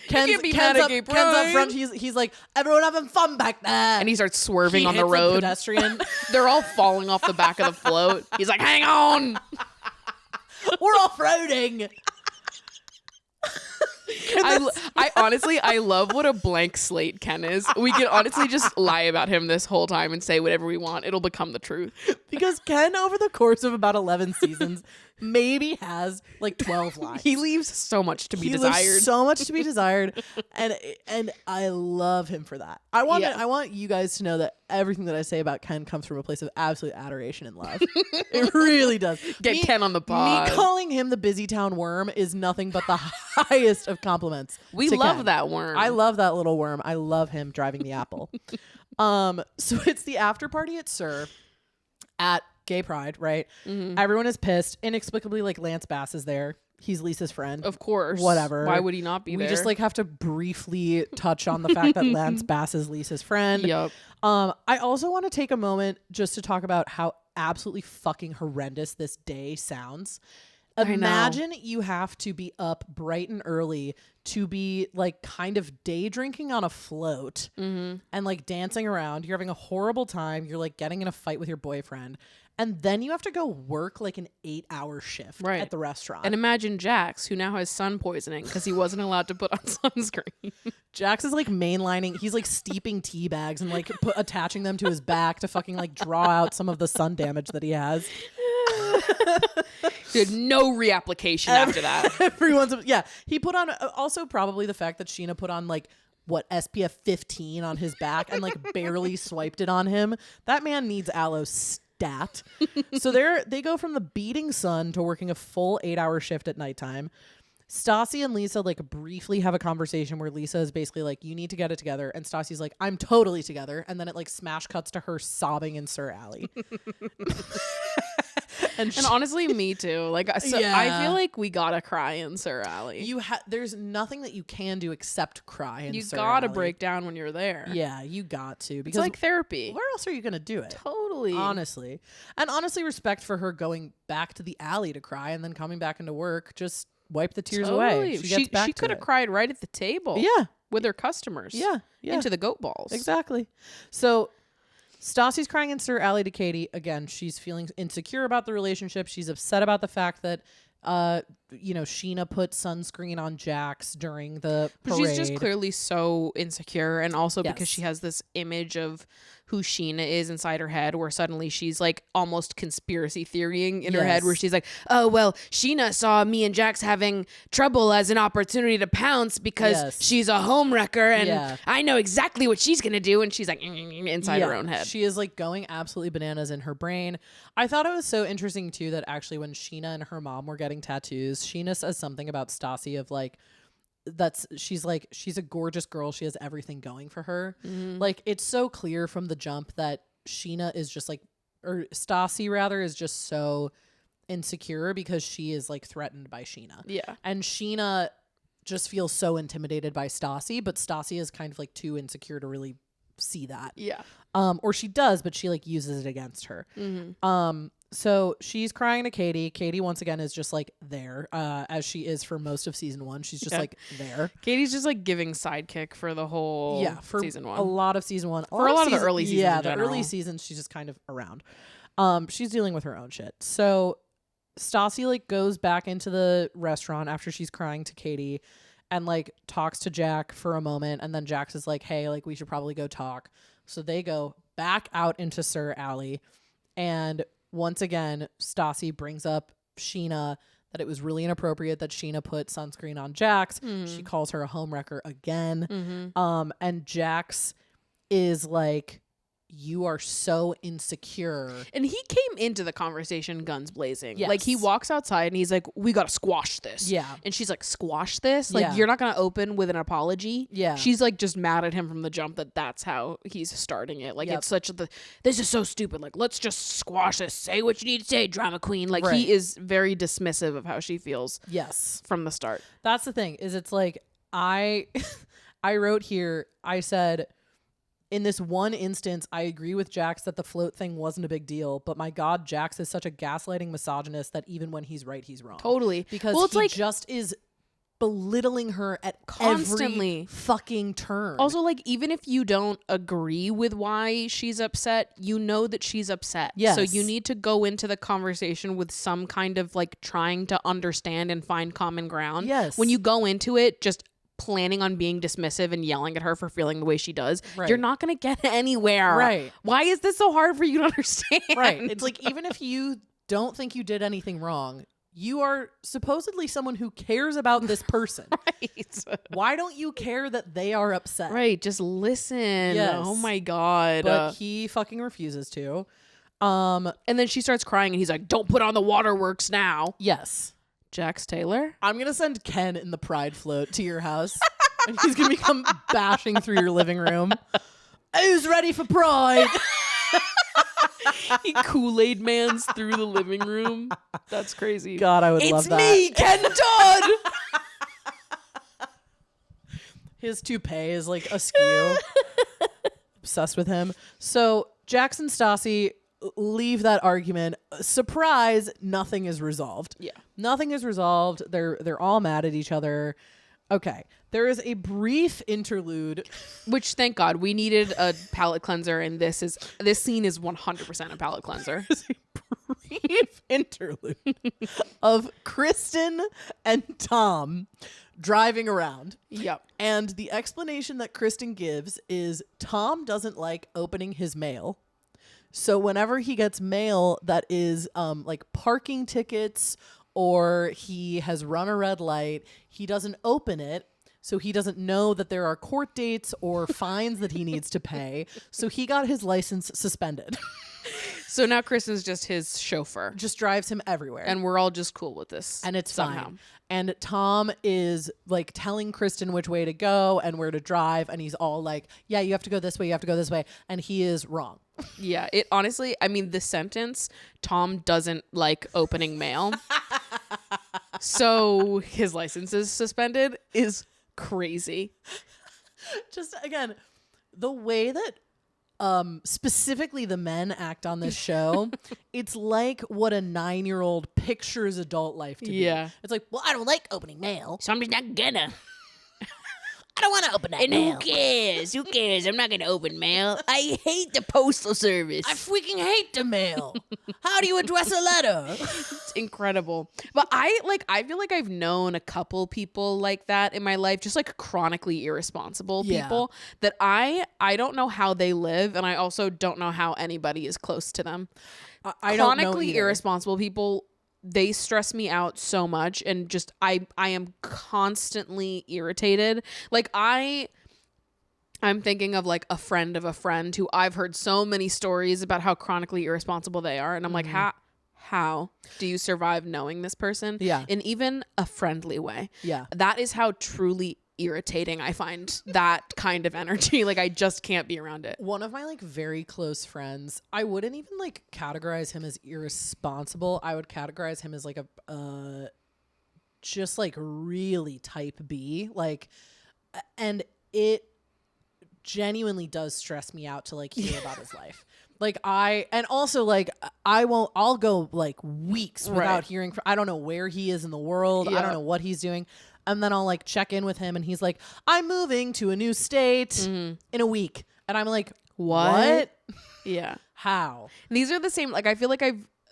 Ken's mad at Gay Pride. Ken's up front. He's like, everyone having fun back there. And he starts swerving on the hits road. A pedestrian. They're all falling off the back of the float. He's like, hang on. We're off-roading. I honestly, I love what a blank slate Ken is. We can honestly just lie about him this whole time and say whatever we want. It'll become the truth. Because Ken, over the course of about 11 seasons, maybe has like 12 lines. He leaves so much to be desired. So much to be desired. And I love him for that. I want you guys to know that everything that I say about Ken comes from a place of absolute adoration and love. It really does. Get Ken on the pod. Me calling him the busy town worm is nothing but the highest of compliments. We love Ken. That worm. I love that little worm. I love him driving the apple. So it's the after party at SUR at Gay Pride, right? Everyone is pissed. Inexplicably, like Lance Bass is there. He's Lisa's friend. Of course. Whatever. Why would he not be there? We just like have to briefly touch on the fact that Lance Bass is Lisa's friend. Yep. I also want to take a moment just to talk about how absolutely fucking horrendous this day sounds. I know. Imagine you have to be up bright and early to be like kind of day drinking on a float and like dancing around. You're having a horrible time. You're like getting in a fight with your boyfriend. And then you have to go work like an 8-hour shift at the restaurant. And imagine Jax, who now has sun poisoning because he wasn't allowed to put on sunscreen. Jax is like mainlining. He's like steeping tea bags and like attaching them to his back to fucking like draw out some of the sun damage that he has. He had no reapplication after that. Everyone's he put on also probably the fact that Scheana put on like what SPF 15 on his back and like barely swiped it on him. That man needs aloe stat. So they go from the beating sun to working a full 8-hour shift at nighttime. Stassi and Lisa like briefly have a conversation where Lisa is basically like, you need to get it together, and Stassi's like, I'm totally together, and then it like smash cuts to her sobbing in SUR Alley. And honestly, me too. Like, I feel like we gotta cry in SUR Alley. There's nothing that you can do except cry in You SUR gotta Alley. break down when you're there. Yeah, you got to, because It's like therapy. where else are you gonna do it? Totally. Honestly, respect for her going back to the alley to cry and then coming back into work. Just wipe the tears away. She could have cried right at the table. Yeah, with her customers. Yeah. Into the goat balls. Exactly. So Stassi's crying in SUR Alley to Katie. Again, she's feeling insecure about the relationship. She's upset about the fact that Scheana put sunscreen on Jax during the parade. But she's just clearly so insecure, and also because she has this image of who Scheana is inside her head, where suddenly she's like almost conspiracy theorying in her head, where she's like, oh, well, Scheana saw me and Jax having trouble as an opportunity to pounce because she's a homewrecker, and I know exactly what she's gonna do, and she's like inside her own head. She is like going absolutely bananas in her brain. I thought it was so interesting too that actually when Scheana and her mom were getting tattoos, Scheana says something about Stassi of like, she's a gorgeous girl. She has everything going for her. Like, it's so clear from the jump that Scheana is just like, or Stassi rather, is just so insecure because she is like threatened by Scheana. Yeah. And Scheana just feels so intimidated by Stassi, but Stassi is kind of like too insecure to really see that. Yeah. Or she does, but she like uses it against her. So she's crying to Katie. Katie once again is just like there, as she is for most of season 1. She's just like there. Katie's just like giving sidekick for the whole for season 1. A lot of season 1. For a lot of the early seasons. Yeah, the early seasons she's just kind of around. She's dealing with her own shit. So Stassi like goes back into the restaurant after she's crying to Katie and like talks to Jack for a moment, and then Jax is like, hey, like we should probably go talk. So they go back out into SUR Alley, and once again, Stassi brings up Scheana, that it was really inappropriate that Scheana put sunscreen on Jax. She calls her a homewrecker again. And Jax is like, you are so insecure. And he came into the conversation guns blazing. Like, he walks outside and he's like, we gotta squash this. Yeah. And she's like, squash this? Like, you're not gonna open with an apology? Yeah. She's like just mad at him from the jump that's how he's starting it. Like, it's this is so stupid. Like, let's just squash this. Say what you need to say, drama queen. Like, he is very dismissive of how she feels. Yes. From the start. That's the thing, is it's like, I wrote here, I said, in this one instance, I agree with Jax that the float thing wasn't a big deal, but my God, Jax is such a gaslighting misogynist that even when he's right, he's wrong. Totally. Because he just is belittling her at constantly every fucking turn. Also, like, even if you don't agree with why she's upset, you know that she's upset. Yes. So you need to go into the conversation with some kind of like trying to understand and find common ground. Yes. When you go into it just planning on being dismissive and yelling at her for feeling the way she does, you're not going to get anywhere. Right. Why is this so hard for you to understand? Right. It's like, even if you don't think you did anything wrong, you are supposedly someone who cares about this person. Right. Why don't you care that they are upset? Right. Just listen. Yes. Oh my God. But he fucking refuses to. And then she starts crying and he's like, don't put on the waterworks now. Yes. Jax Taylor? I'm going to send Ken in the Pride float to your house. And he's going to come bashing through your living room. Who's ready for Pride? He Kool-Aid Mans through the living room. That's crazy. God, I would love that. It's me, Ken Todd! His toupee is like askew. Obsessed with him. So Jax and Stassi leave that argument. Surprise, nothing is resolved. Yeah. Nothing is resolved. They're all mad at each other. Okay. There is a brief interlude. Which, thank God, we needed a palate cleanser, and this scene is 100% a palate cleanser. Brief interlude of Kristen and Tom driving around. Yep. And the explanation that Kristen gives is Tom doesn't like opening his mail. So whenever he gets mail that is like parking tickets or he has run a red light, he doesn't open it. So he doesn't know that there are court dates or fines that he needs to pay. So he got his license suspended. So now Kristen's just his chauffeur. Just drives him everywhere. And we're all just cool with this. And it's somehow. fine. And Tom is like telling Kristen which way to go and where to drive. And he's all like, yeah, you have to go this way. You have to go this way. And he is wrong. Yeah. It honestly, I mean, the sentence, Tom doesn't like opening mail. So his license is suspended is crazy. Just again, the way that specifically the men act on this show, it's like what a 9-year-old pictures adult life to be. Yeah. It's like, well, I don't like opening mail. So I'm just not gonna. I don't want to open that And mail. who cares? Who cares? I'm not gonna open mail. I hate the postal service. I freaking hate the mail. How do you address a letter? It's incredible. But I feel like I've known a couple people like that in my life, just like chronically irresponsible people that I don't know how they live, and I also don't know how anybody is close to them. I don't know Chronically either. irresponsible people, they stress me out so much, and just I am constantly irritated. Like I'm thinking of like a friend of a friend who I've heard so many stories about how chronically irresponsible they are, and I'm like, how do you survive knowing this person? Yeah. In even a friendly way. Yeah. That is how truly irritating I find that kind of energy. Like I just can't be around it. One of my like very close friends, I wouldn't even like categorize him as irresponsible. I would categorize him as like a just like really type B. Like, and it genuinely does stress me out to like hear about his life. Like I'll go like weeks without hearing I don't know where he is in the world. I don't know what he's doing. And then I'll like check in with him and he's like, I'm moving to a new state in a week. And I'm like, what? Yeah. How? These are the same, like I feel like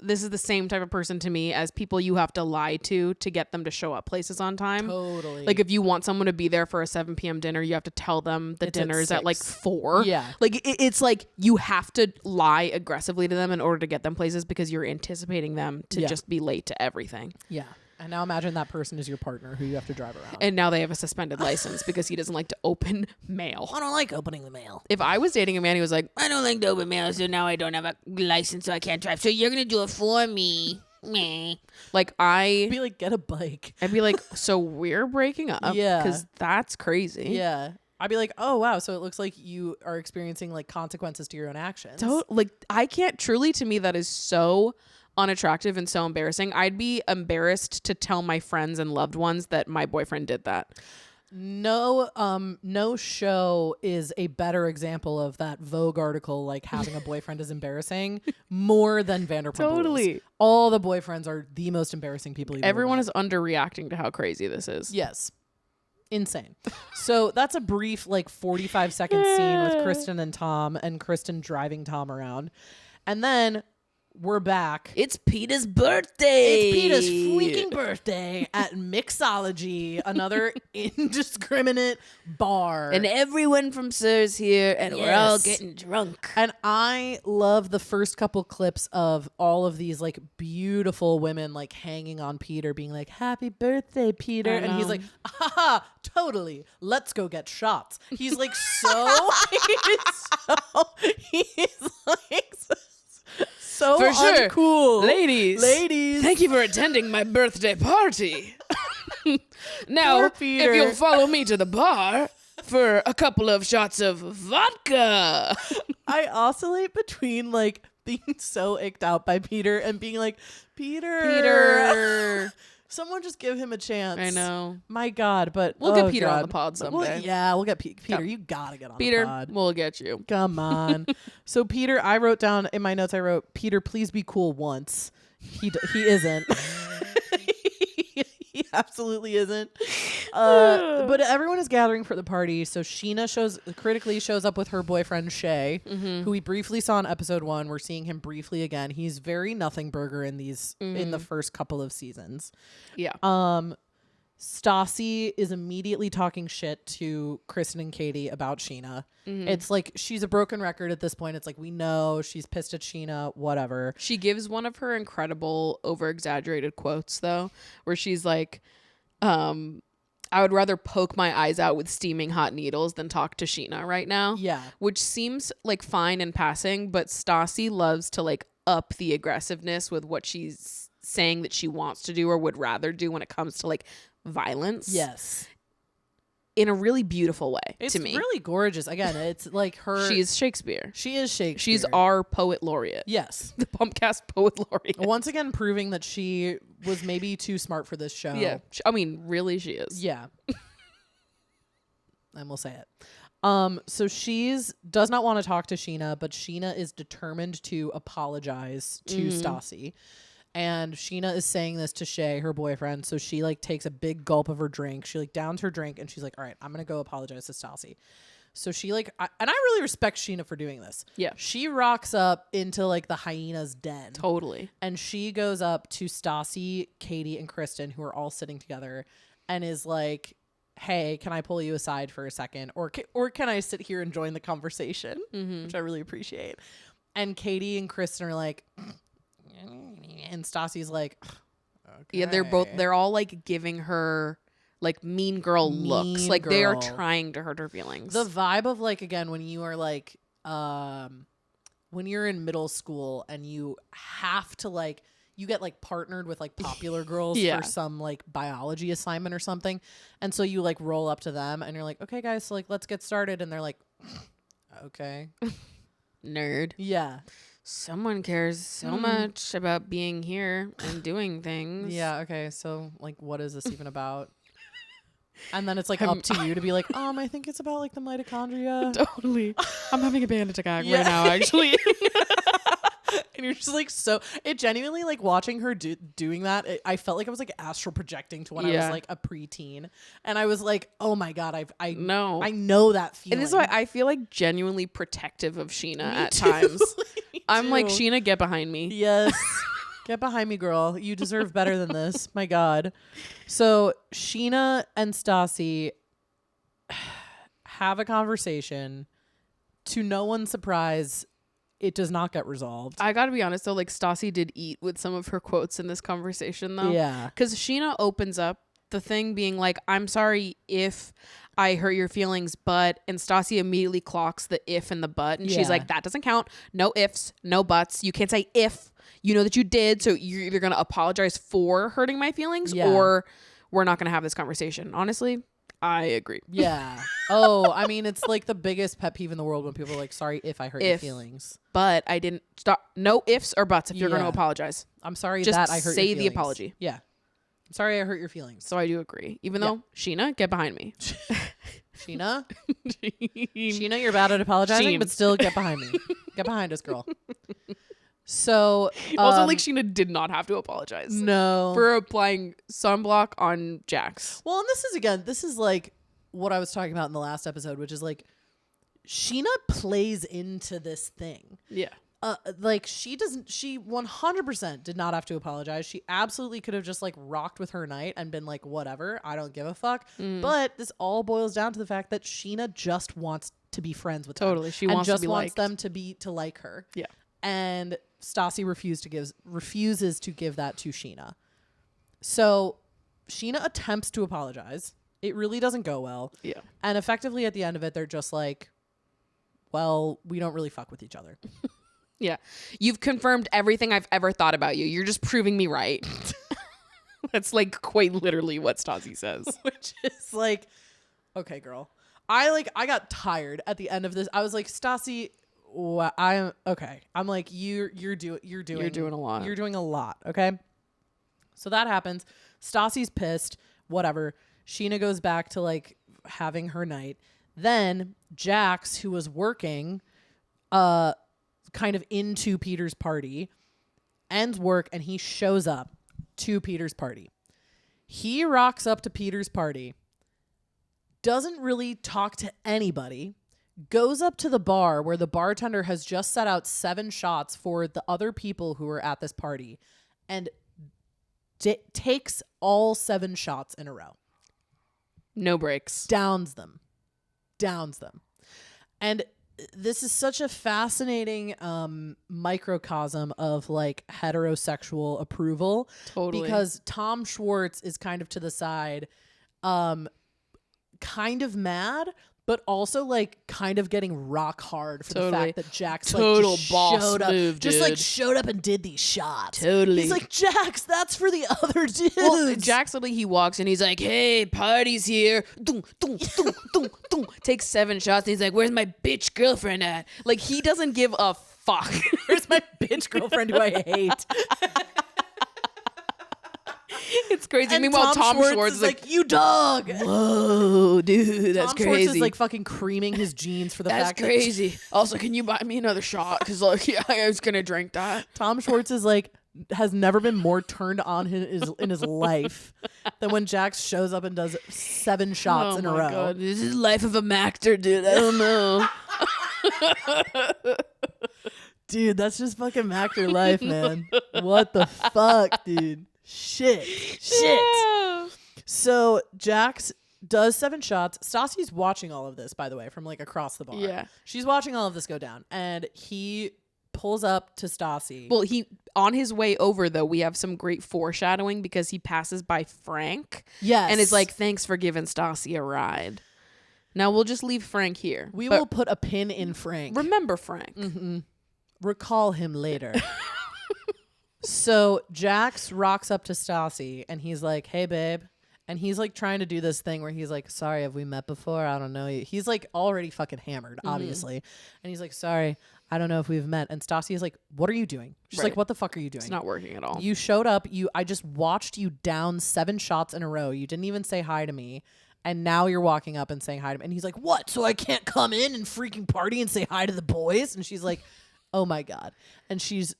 this is the same type of person to me as people you have to lie to get them to show up places on time. Totally. Like if you want someone to be there for a 7 p.m. dinner, you have to tell them the dinner's at like 4. Yeah. Like it's like you have to lie aggressively to them in order to get them places because you're anticipating them to just be late to everything. Yeah. And now imagine that person is your partner who you have to drive around. And now they have a suspended license because he doesn't like to open mail. I don't like opening the mail. If I was dating a man who was like, I don't like to open mail, so now I don't have a license, so I can't drive. So you're gonna do it for me. Meh. like I'd be like, get a bike. I'd be like, so we're breaking up? Yeah. Because that's crazy. Yeah. I'd be like, oh, wow. So it looks like you are experiencing like consequences to your own actions. So like, I can't truly, to me, that is so unattractive and so embarrassing. I'd be embarrassed to tell my friends and loved ones that my boyfriend did that. No show is a better example of that Vogue article, like having a boyfriend is embarrassing more than Vanderpump Totally. Rules. All the boyfriends are the most embarrassing people you've Everyone ever is underreacting to how crazy this is. Yes. Insane. So that's a brief like 45-second scene with Kristen and Tom and Kristen driving Tom around. And then we're back. It's Peter's birthday. It's Peter's freaking birthday at Mixology, another indiscriminate bar. And everyone from SUR's here, and we're all Yes. getting drunk. And I love the first couple clips of all of these like beautiful women like hanging on Peter, being like, happy birthday, Peter. I And he's know. like, haha, totally. Let's go get shots. He's like so he's like so For sure. uncool. Ladies, thank you for attending my birthday party. Now, Poor if Peter. you'll follow me to the bar for a couple of shots of vodka. I oscillate between like being so icked out by Peter and being like, Peter. Someone just give him a chance. I know. My God, but We'll get Peter on the pod someday. We'll get Peter. You gotta get on Peter, the pod. we'll get you. Come on. So Peter, I wrote down in my notes. I wrote, Peter, please be cool once. He isn't. He absolutely isn't. But everyone is gathering for the party. So Scheana critically shows up with her boyfriend Shay, who we briefly saw in episode 1. We're seeing him briefly again. He's very nothing burger in the first couple of seasons. Yeah. Stassi is immediately talking shit to Kristen and Katie about Scheana. It's like she's a broken record at this point. It's like, we know she's pissed at Scheana, whatever. She gives one of her incredible over-exaggerated quotes, though, where she's like, I would rather poke my eyes out with steaming hot needles than talk to Scheana right now. Yeah. Which seems like fine in passing, but Stassi loves to like up the aggressiveness with what she's saying that she wants to do or would rather do when it comes to like violence. Yes. In a really beautiful way It's to me. really gorgeous. Again, it's like her. She's Shakespeare. She is Shakespeare. She's our poet laureate. Yes. The Pumpcast poet laureate. Once again, proving that she was maybe too smart for this show. Yeah. I mean, really, she is. Yeah. And we'll say it. So does not want to talk to Scheana, but Scheana is determined to apologize to Stassi. And Scheana is saying this to Shay, her boyfriend. So she like takes a big gulp of her drink. She like downs her drink and she's like, all right, I'm going to go apologize to Stassi. So she like, and I really respect Scheana for doing this. Yeah. She rocks up into like the hyena's den. Totally. And she goes up to Stassi, Katie, and Kristen, who are all sitting together, and is like, hey, can I pull you aside for a second? Or can I sit here and join the conversation? Which I really appreciate. And Katie and Kristen are like, and Stassi's like, okay. Yeah, they're all like giving her like mean girl looks. Like they are trying to hurt her feelings. The vibe of like, again, when you are like, when you're in middle school and you have to like, you get like partnered with like popular girls for some like biology assignment or something. And so you like roll up to them and you're like, okay guys, so like, let's get started. And they're like, okay. Nerd. Yeah. Someone cares so much about being here and doing things. Yeah. Okay. So like, what is this even about? And then it's like up to you to be like, I think it's about like the mitochondria. Totally. I'm having a panic attack right now, actually. And you're just like, so it genuinely like watching her doing that. I felt like I was like astral projecting to when I was like a preteen, and I was like, oh my God, I know that feeling. And this is why I feel like genuinely protective of Scheana at times. I'm like, Scheana, get behind me. Yes. Get behind me, girl. You deserve better than this. My God. So Scheana and Stassi have a conversation. To no one's surprise, it does not get resolved. I gotta be honest though, like Stassi did eat with some of her quotes in this conversation though. Yeah. Because Scheana opens up the thing being like, I'm sorry if I hurt your feelings, but, and Stassi immediately clocks the if and the but. And she's like, that doesn't count. No ifs, no buts. You can't say if you know that you did. So you're either going to apologize for hurting my feelings or we're not going to have this conversation. Honestly, I agree. Yeah. Oh, I mean, it's like the biggest pet peeve in the world when people are like, sorry if I hurt your feelings. But I didn't stop. No ifs or buts if you're going to apologize. I'm sorry just that I hurt your feelings. say the apology. Yeah. I'm sorry I hurt your feelings. So I do agree. Even though, Scheana, get behind me. Scheana? Scheana, you're bad at apologizing, but still get behind me. Get behind us, girl. So also, like, Scheana did not have to apologize. No. For applying sunblock on Jax. Well, and this is like what I was talking about in the last episode, which is like Scheana plays into this thing. Yeah. Like she 100% did not have to apologize. She absolutely could have just like rocked with her night and been like, whatever, I don't give a fuck. But this all boils down to the fact that Scheana just wants to be friends with them. Totally. She wants to be liked. Them to like her. Yeah. And Stassi refuses to give that to Scheana. So Scheana attempts to apologize. It really doesn't go well. Yeah. And effectively at the end of it, they're just like, well, we don't really fuck with each other. Yeah. You've confirmed everything I've ever thought about you. You're just proving me right. That's like quite literally what Stassi says. Which is like, okay, girl. I got tired at the end of this. I was like, Stassi, I'm okay. I'm like, you're doing a lot. You're doing a lot, okay? So that happens. Stassi's pissed. Whatever. Scheana goes back to like having her night. Then Jax, who was working kind of into Peter's party, ends work and he shows up to Peter's party. He rocks up to Peter's party, doesn't really talk to anybody, goes up to the bar where the bartender has just set out 7 shots for the other people who were at this party, and takes all 7 shots in a row. No breaks. Downs them. And this is such a fascinating microcosm of like heterosexual approval. Totally. Because Tom Schwartz is kind of to the side, kind of mad, but also like kind of getting rock hard for the fact that Jax total like just boss showed up, move, just dude. like showed up and did these shots. Totally. He's like, Jax, that's for the other dudes. Well, Jax literally, he walks and he's like, hey, party's here. Dum, dum, dum, dum, dum. Takes 7 shots and he's like, where's my bitch girlfriend at? Like, he doesn't give a fuck. Where's my bitch girlfriend who I hate? It's crazy. And Meanwhile, Tom Schwartz is like, you dog. whoa, dude, that's Tom Schwartz crazy. is like fucking creaming his jeans for the That's fact crazy. Also, can you buy me another shot? Because like, yeah, I was gonna drink that. that Tom Schwartz is like has never been more turned on in his life than when Jax shows up and does 7 shots in a row. God. This is life of a MACTOR, dude. I don't know. Dude, that's just fucking MACTOR life, man. What the fuck, dude? Shit. Yeah. So Jax does 7 shots. Stassi's watching all of this, by the way, from like across the bar. Yeah. She's watching all of this go down. And he pulls up to Stassi. Well, on his way over, though, we have some great foreshadowing because he passes by Frank. Yes. And is like, thanks for giving Stassi a ride. Now we'll just leave Frank here. We will put a pin in Frank. Remember Frank. Mm-hmm. Recall him later. So Jax rocks up to Stassi and he's like, hey, babe. And he's like trying to do this thing where he's like, sorry, have we met before? I don't know you. He's like already fucking hammered, obviously. And he's like, sorry, I don't know if we've met. And Stassi is like, what are you doing? She's like, what the fuck are you doing? It's not working at all. You showed up. I just watched you down 7 shots in a row. You didn't even say hi to me. And now you're walking up and saying hi to me. And he's like, what? So I can't come in and freaking party and say hi to the boys? And she's like, oh my God. And she's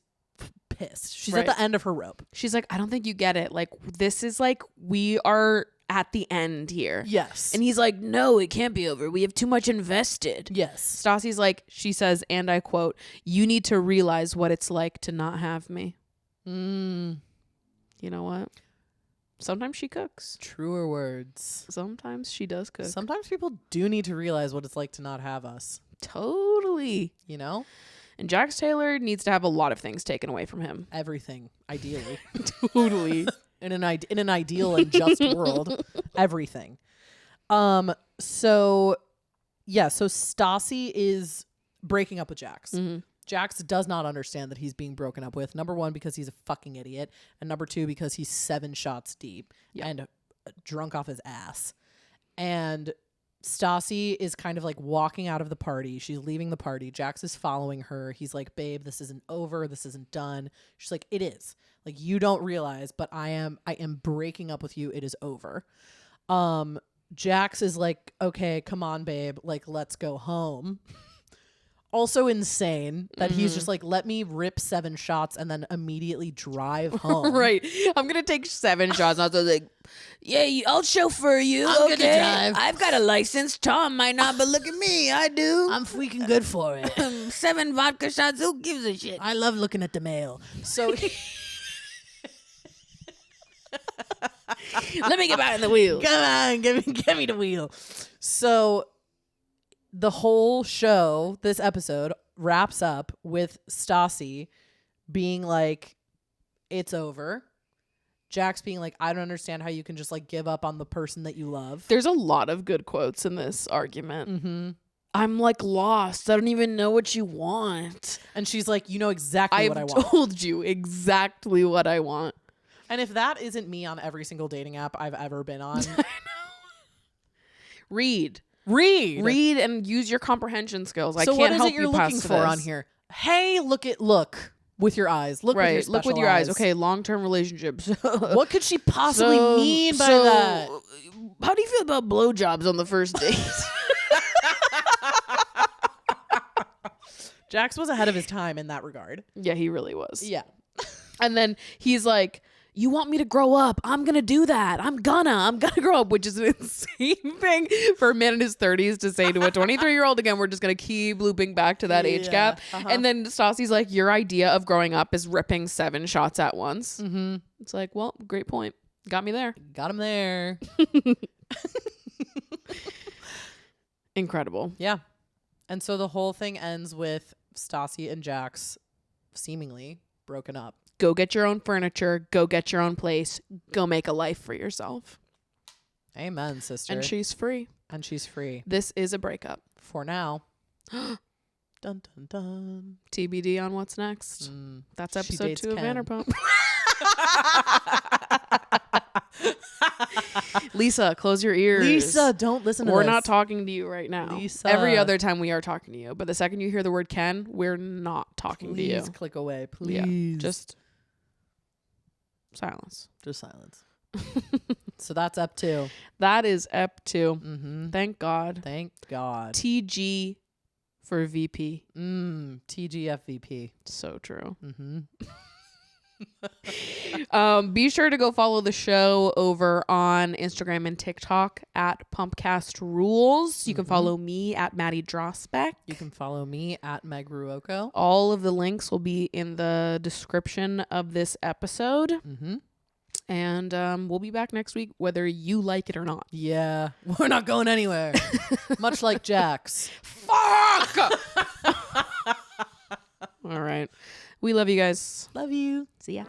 pissed. She's at the end of her rope. She's like, I don't think you get it. Like, this is like, we are at the end here. Yes. And he's like, no, it can't be over. We have too much invested. Yes. Stassi's like, she says, and I quote, you need to realize what it's like to not have me. You know what? Sometimes she cooks. Truer words. Sometimes she does cook. Sometimes people do need to realize what it's like to not have us. Totally. You know? And Jax Taylor needs to have a lot of things taken away from him. Everything, ideally. Totally. In an ideal and just world, everything. So Stassi is breaking up with Jax. Mm-hmm. Jax does not understand that he's being broken up with. Number 1, because he's a fucking idiot. And number 2, because he's 7 shots deep and drunk off his ass. And Stassi is kind of like walking out of the party. She's leaving the party. Jax is following her. He's like, babe, this isn't over. This isn't done. She's like, it is. Like, you don't realize, but I am breaking up with you. It is over. Jax is like, okay, come on, babe. Like, let's go home. Also insane that he's just like, let me rip 7 shots and then immediately drive home. Right. I'm going to take 7 shots. And I was like, yeah, I'll chauffeur you. I'm okay. gonna drive. I've got a license. Tom might not, but look at me. I do. I'm freaking good for it. 7 vodka shots. Who gives a shit? I love looking at the mail. So let me get behind the wheel. Come on, give me the wheel. So the whole show, this episode, wraps up with Stassi being like, it's over. Jax being like, I don't understand how you can just like give up on the person that you love. There's a lot of good quotes in this argument. Mm-hmm. I'm like lost. I don't even know what you want. And she's like, you know exactly what I want. I've told you exactly what I want. And if that isn't me on every single dating app I've ever been on. I know. Read and use your comprehension skills. I can't help you past So what is it you're looking for on here? Hey, look. with your eyes. Look with your Right. Look with special your eyes. Okay, long-term relationships. What could she possibly mean by that? How do you feel about blowjobs on the first date? Jax was ahead of his time in that regard. Yeah, he really was. Yeah. And then he's like, you want me to grow up? I'm going to do that. I'm gonna grow up, which is an insane thing for a man in his 30s to say to a 23-year-old. Again, we're just going to keep looping back to that age gap. And then Stassi's like, your idea of growing up is ripping 7 shots at once. Mm-hmm. It's like, well, great point. Got me there. Got him there. Incredible. Yeah. And so the whole thing ends with Stassi and Jax seemingly broken up. Go get your own furniture. Go get your own place. Go make a life for yourself. Amen, sister. And she's free. And she's free. This is a breakup. For now. Dun, dun, dun. TBD on what's next. That's episode 2 of Vanderpump. Lisa, close your ears. Lisa, don't listen to We're this. not talking to you right now. Lisa. Every other time we are talking to you. But the second you hear the word Ken, we're not talking to you. Please click away. Please. Yeah, just silence. Just silence. So that's Ep 2. That is Ep 2. Mm-hmm. Thank God. Thank God. TG for VP. TGFVP. So true. Mm-hmm. Be sure to go follow the show over on Instagram and TikTok at Pumpcast Rules. You can follow me at Maddie Drosbeck. You can follow me at Meg Ruocco. All of the links will be in the description of this episode. Mm-hmm. And we'll be back next week, whether you like it or not. Yeah, we're not going anywhere. Much like Jax. Fuck! All right. We love you guys. Love you. See ya.